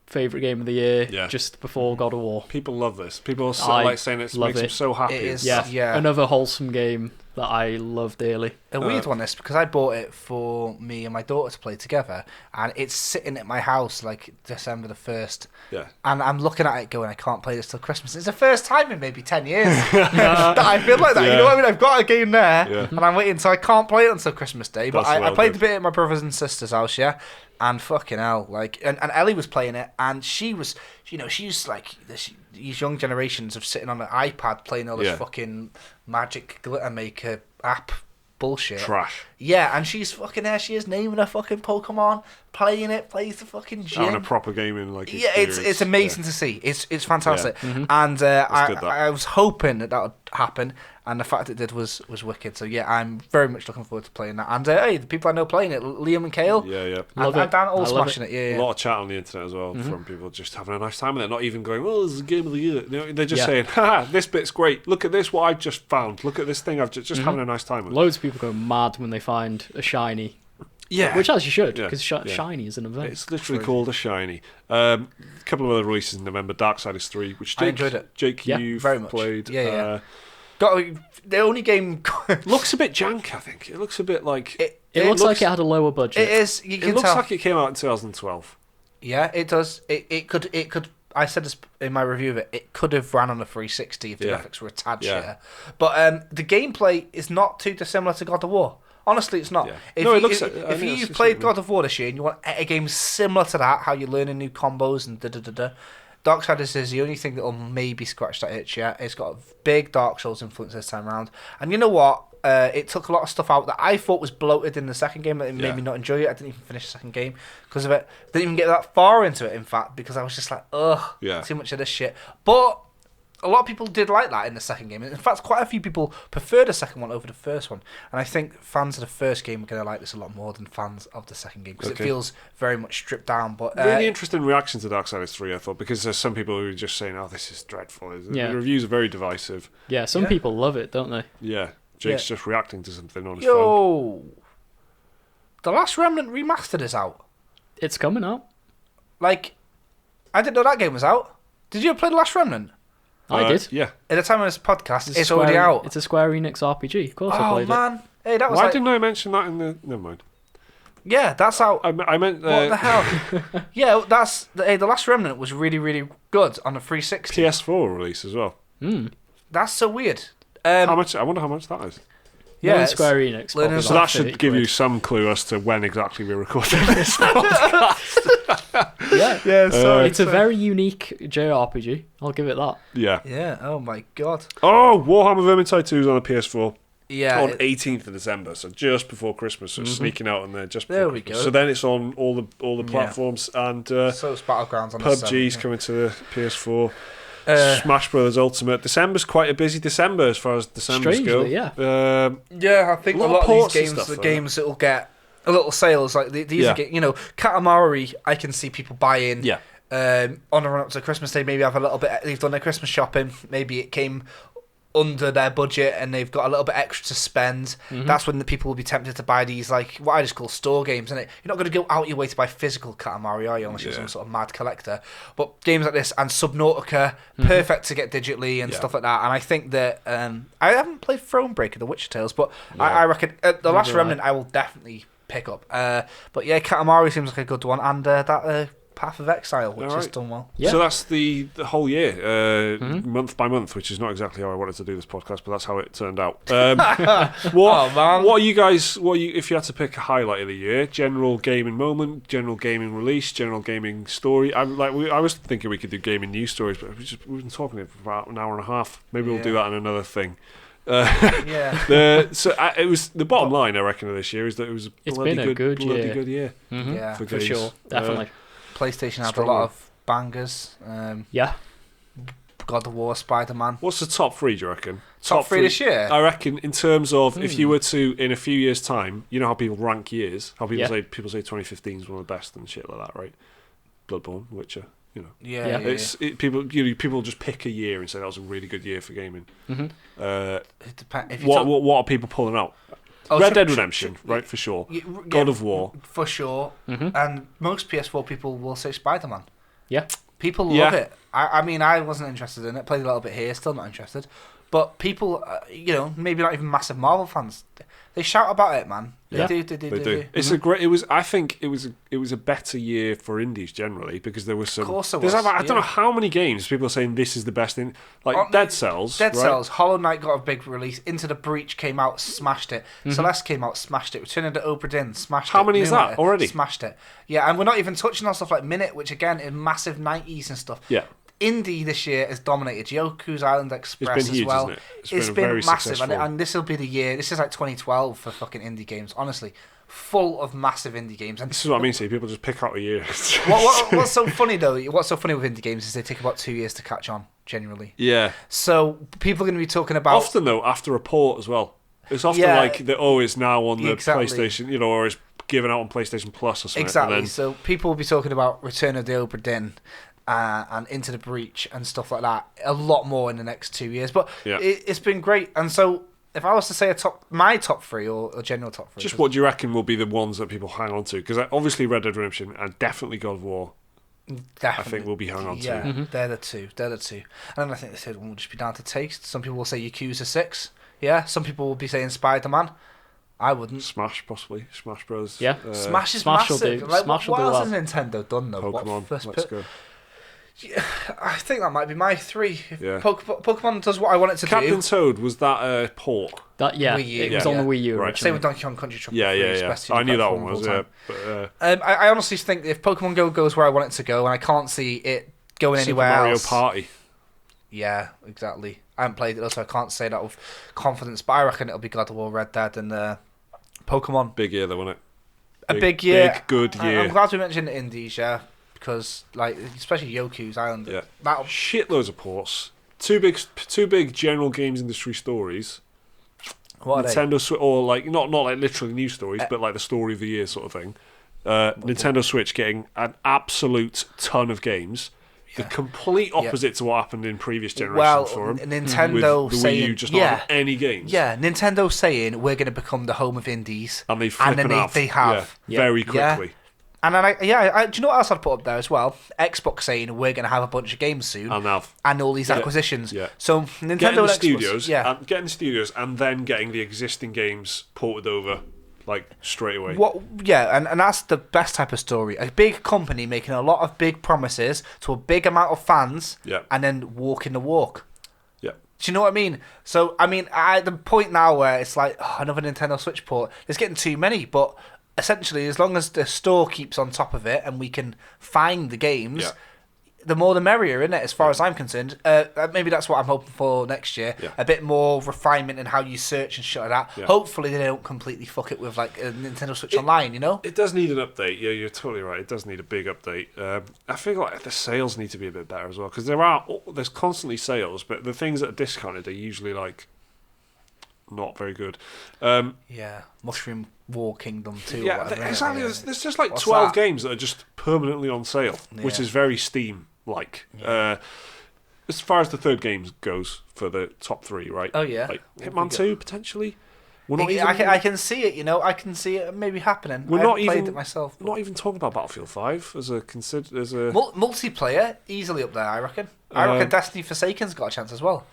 favourite game of the year, just before God of War. People love this. People are saying it makes them so happy. It is, another wholesome game that I love dearly. A weird one, this, because I bought it for me and my daughter to play together, and it's sitting at my house like December the 1st. Yeah. And I'm looking at it going, I can't play this till Christmas. It's the first time in maybe 10 years that I feel like that. Yeah. You know what I mean? I've got a game there, and I'm waiting, so I can't play it until Christmas Day. But I played a bit at my brother's and sister's house, and fucking hell, like, and Ellie was playing it, and she was, she's like these young generations of sitting on an iPad playing all this fucking Magic Glitter Maker app bullshit. Trash. Yeah, and she's fucking there. She is naming her fucking Pokemon, playing it, plays the fucking gym. Having a proper gaming it's amazing to see. It's fantastic. Yeah. And I was hoping that would happen, and the fact it did was wicked. So yeah, I'm very much looking forward to playing that. And hey, the people I know playing it, Liam and Kale, and Dan all smashing it. Yeah, a lot of chat on the internet as well from people just having a nice time with it, not even going, "Oh, this is a game of the year." They're just saying, "Ha, this bit's great. Look at this, what I've just found. Look at this thing I've just having a nice time with." Loads of people go mad when they find a shiny. Yeah, which as you should, because shiny is an event. It's literally called a shiny. A couple of other releases in November. Darksiders 3, which I enjoyed it. Jake, you've very much played. The only game looks a bit jank. I think it looks a bit like it looks like it had a lower budget. It is. You can it looks tell. like it came out in 2012. Yeah, it does. It could. I said this in my review of it. It could have ran on a 360 if the graphics were a tad shitter. But the gameplay is not too dissimilar to God of War. Honestly, it's not. Yeah. If you've played God of War this year and you want a game similar to that, how you're learning new combos and Darksiders is the only thing that will maybe scratch that itch. Yeah, it's got a big Dark Souls influence this time around. And you know what? It took a lot of stuff out that I thought was bloated in the second game. That made me not enjoy it. I didn't even finish the second game because of it. Didn't even get that far into it, in fact, because I was just like, too much of this shit. But a lot of people did like that in the second game. In fact, quite a few people preferred the second one over the first one. And I think fans of the first game are going to like this a lot more than fans of the second game because it feels very much stripped down. But really interesting reaction to Darksiders 3, I thought, because there's some people who are just saying, "Oh, this is dreadful." The reviews are very divisive. Yeah, some people love it, don't they? Yeah, Jake's just reacting to something on his phone. The last Remnant Remastered is out. It's coming out. Like, I didn't know that game was out. Did you ever play The Last Remnant? I did. Yeah. At the time of this podcast, it's already out. It's a Square Enix RPG. Of course I played it. Oh, man. Hey, that was Why didn't I mention that in the... Never mind. Yeah, that's out. I meant... what the hell? Yeah, that's... The Last Remnant was really, really good on the 360. PS4 release as well. That's so weird. How much? I wonder how much that is. Yeah, Square Enix. So that should give you some clue as to when exactly we're recording this podcast. Sorry. It's a very unique JRPG. I'll give it that. Yeah. Yeah. Oh my god. Oh, Warhammer Vermintide 2 is on the PS4. Yeah. On 18th of December, so just before Christmas. So sneaking out on there just before there Christmas. We go. So then it's on all the platforms and so it's Battlegrounds on PUBG's coming to the PS4. Smash Brothers Ultimate. December's quite a busy December as far as December's go. Yeah. I think a lot of these games, the games that will get a little sales, like these are, Katamari, I can see people buying. Yeah. On the run up to Christmas Day, maybe have a little bit. They've done their Christmas shopping. Maybe it came under their budget and they've got a little bit extra to spend. That's when the people will be tempted to buy these, like what I just call store games, isn't it? You're not going to go out your way to buy physical Katamari, are you, unless you're some sort of mad collector. But games like this and Subnautica, perfect to get digitally and stuff like that. And I think that I haven't played Thronebreaker, The Witcher Tales, but I reckon The Last Remnant I will definitely pick up. But yeah, Katamari seems like a good one, and that Path of Exile, which has done well. Yeah. So that's the whole year, month by month, which is not exactly how I wanted to do this podcast, but that's how it turned out. What are you guys? If you had to pick a highlight of the year? General gaming moment, general gaming release, general gaming story. I was thinking we could do gaming news stories, but we've been talking it for about an hour and a half. Maybe we'll do that in another thing. It was the bottom line, I reckon, of this year is that it was a bloody good year. Yeah, for sure, definitely. PlayStation had a lot of bangers. God of War, Spider-Man. What's the top three, do you reckon? Top three this year? I reckon in terms of if you were to, in a few years' time, you know how people rank years? How people say 2015 is one of the best and shit like that, right? Bloodborne, Witcher, you know. People just pick a year and say that was a really good year for gaming. What are people pulling out? Red Dead Redemption, right, for sure. God of War. For sure. And most PS4 people will say Spider-Man. Yeah. People love it. I mean, I wasn't interested in it. Played a little bit here, still not interested. But people, maybe not even massive Marvel fans, they shout about it, man. They do. It's a great. I think it was a better year for indies generally because there was some. Of course there was. I don't know how many games people are saying this is the best in. Like Dead Cells. Cells. Hollow Knight got a big release. Into the Breach came out, smashed it. Celeste came out, smashed it. Return of the Obra Dinn, smashed it. How many is that already? Smashed it. Yeah, and we're not even touching on stuff like Minute, which again is massive 90s and stuff. Yeah. Indie this year has dominated. Yoku's Island Express it's been huge, as well. Isn't it? It's been massive, and this will be the year. This is like 2012 for fucking indie games. Honestly, full of massive indie games. And this is what I mean. See, people just pick out a year. What's so funny though? What's so funny with indie games is they take about 2 years to catch on. Generally, yeah. So people are going to be talking about often though after a port as well. It's often like it's now on the PlayStation, or it's given out on PlayStation Plus or something. Exactly. So people will be talking about Return of the Obra Dinn. And Into the Breach and stuff like that a lot more in the next 2 years, but it's been great. And so if I was to say my top three or a general top three, just what do you reckon will be the ones that people hang on to? Because obviously Red Dead Redemption and definitely God of War, I think will be hung on to. They're the two, and then I think the third one will just be down to taste. Some people will say Yakuza 6, some people will be saying Spider-Man. I wouldn't. Smash, possibly. Smash Bros. Yeah. Smash is massive. What else has Nintendo done though? Pokemon, let's go. Yeah, I think that might be my three. Pokemon does what I want it to do. Captain Toad, was that a port? It was on the Wii U. Right. Same with Donkey Kong Country Trouble. I knew that one was. I honestly think if Pokemon Go goes where I want it to go, and I can't see it going anywhere else. Super Mario Party. Yeah, exactly. I haven't played it, so I can't say that with confidence. But I reckon it'll be God of War, Red Dead, and Pokemon. Big year, though, wasn't A it? big year. Big, good year. I'm glad we mentioned the indies, because especially Yoku's Island, shitloads of ports, two big general games industry stories. What Nintendo Switch, or not like literally news stories, but like the story of the year sort of thing. Nintendo Switch getting an absolute ton of games. The complete opposite to what happened in previous generations for them. Nintendo with the saying Wii U just not having any games. Yeah, Nintendo saying we're going to become the home of indies, and they have very quickly. And then do you know what else I'd put up there as well? Xbox saying we're going to have a bunch of games soon, and all these acquisitions. Yeah. So Nintendo getting the studios, and then getting the existing games ported over straight away. And that's the best type of story. A big company making a lot of big promises to a big amount of fans, and then walking the walk. Yeah. Do you know what I mean? So at the point now where it's like another Nintendo Switch port, there's getting too many, but. Essentially, as long as the store keeps on top of it and we can find the games, the more the merrier, isn't it? As far as I'm concerned. Maybe that's what I'm hoping for next year. Yeah. A bit more refinement in how you search and shit like that. Yeah. Hopefully they don't completely fuck it with a Nintendo Switch Online, It does need an update. Yeah, you're totally right. It does need a big update. I feel like the sales need to be a bit better as well, because there's constantly sales, but the things that are discounted are usually not very good. Mushroom War Kingdom 2. Yeah, exactly. There's just 12 games that are just permanently on sale, which is very Steam-like. As far as the third game goes for the top three, right? Oh, yeah. Hitman 2, potentially. I can see it, I can see it maybe happening. I haven't played it myself. Not even talking about Battlefield 5 as a multiplayer, easily up there, I reckon. I reckon Destiny Forsaken's got a chance as well.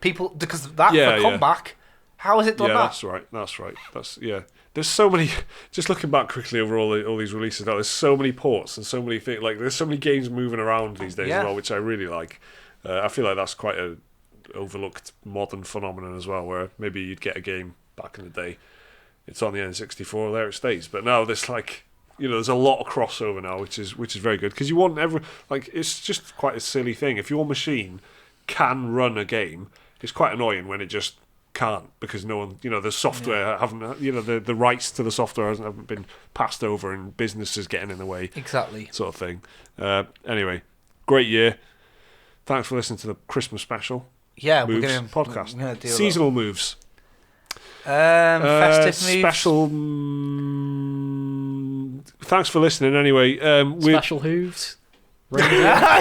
People, because that for comeback How has it done yeah, that? That's right. There's so many. Just looking back quickly over all these releases now, there's so many ports and so many things. Like there's so many games moving around these days as well, which I really like. I feel like that's quite a overlooked modern phenomenon as well, where maybe you'd get a game back in the day, it's on the N64, there it stays. But now there's there's a lot of crossover now, which is very good, because you want it's just quite a silly thing. If your machine can run a game, it's quite annoying when it just can't, because no one, the software haven't, the rights to the software haven't been passed over, and businesses getting in the way, exactly, sort of thing. Anyway, great year. Thanks for listening to the Christmas special. Yeah, moves we're podcast. We're do seasonal moves. Festive moves. Special. Thanks for listening. Anyway, special hooves. I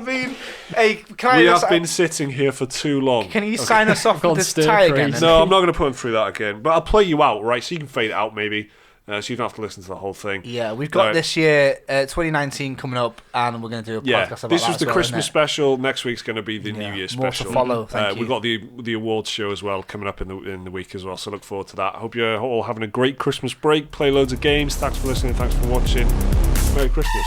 mean, hey, we have been sitting here for too long. Can you sign us off with this tie again? No, I'm not going to put them through that again. But I'll play you out, right? So you can fade it out, maybe. So you don't have to listen to the whole thing. Yeah, we've got this year, 2019 coming up, and we're going to do a podcast about that. This was the Christmas special. Next week's going to be the New Year special. More to follow. Thank you. We've got the awards show as well coming up in the week as well. So look forward to that. I hope you're all having a great Christmas break. Play loads of games. Thanks for listening. Thanks for watching. Merry Christmas.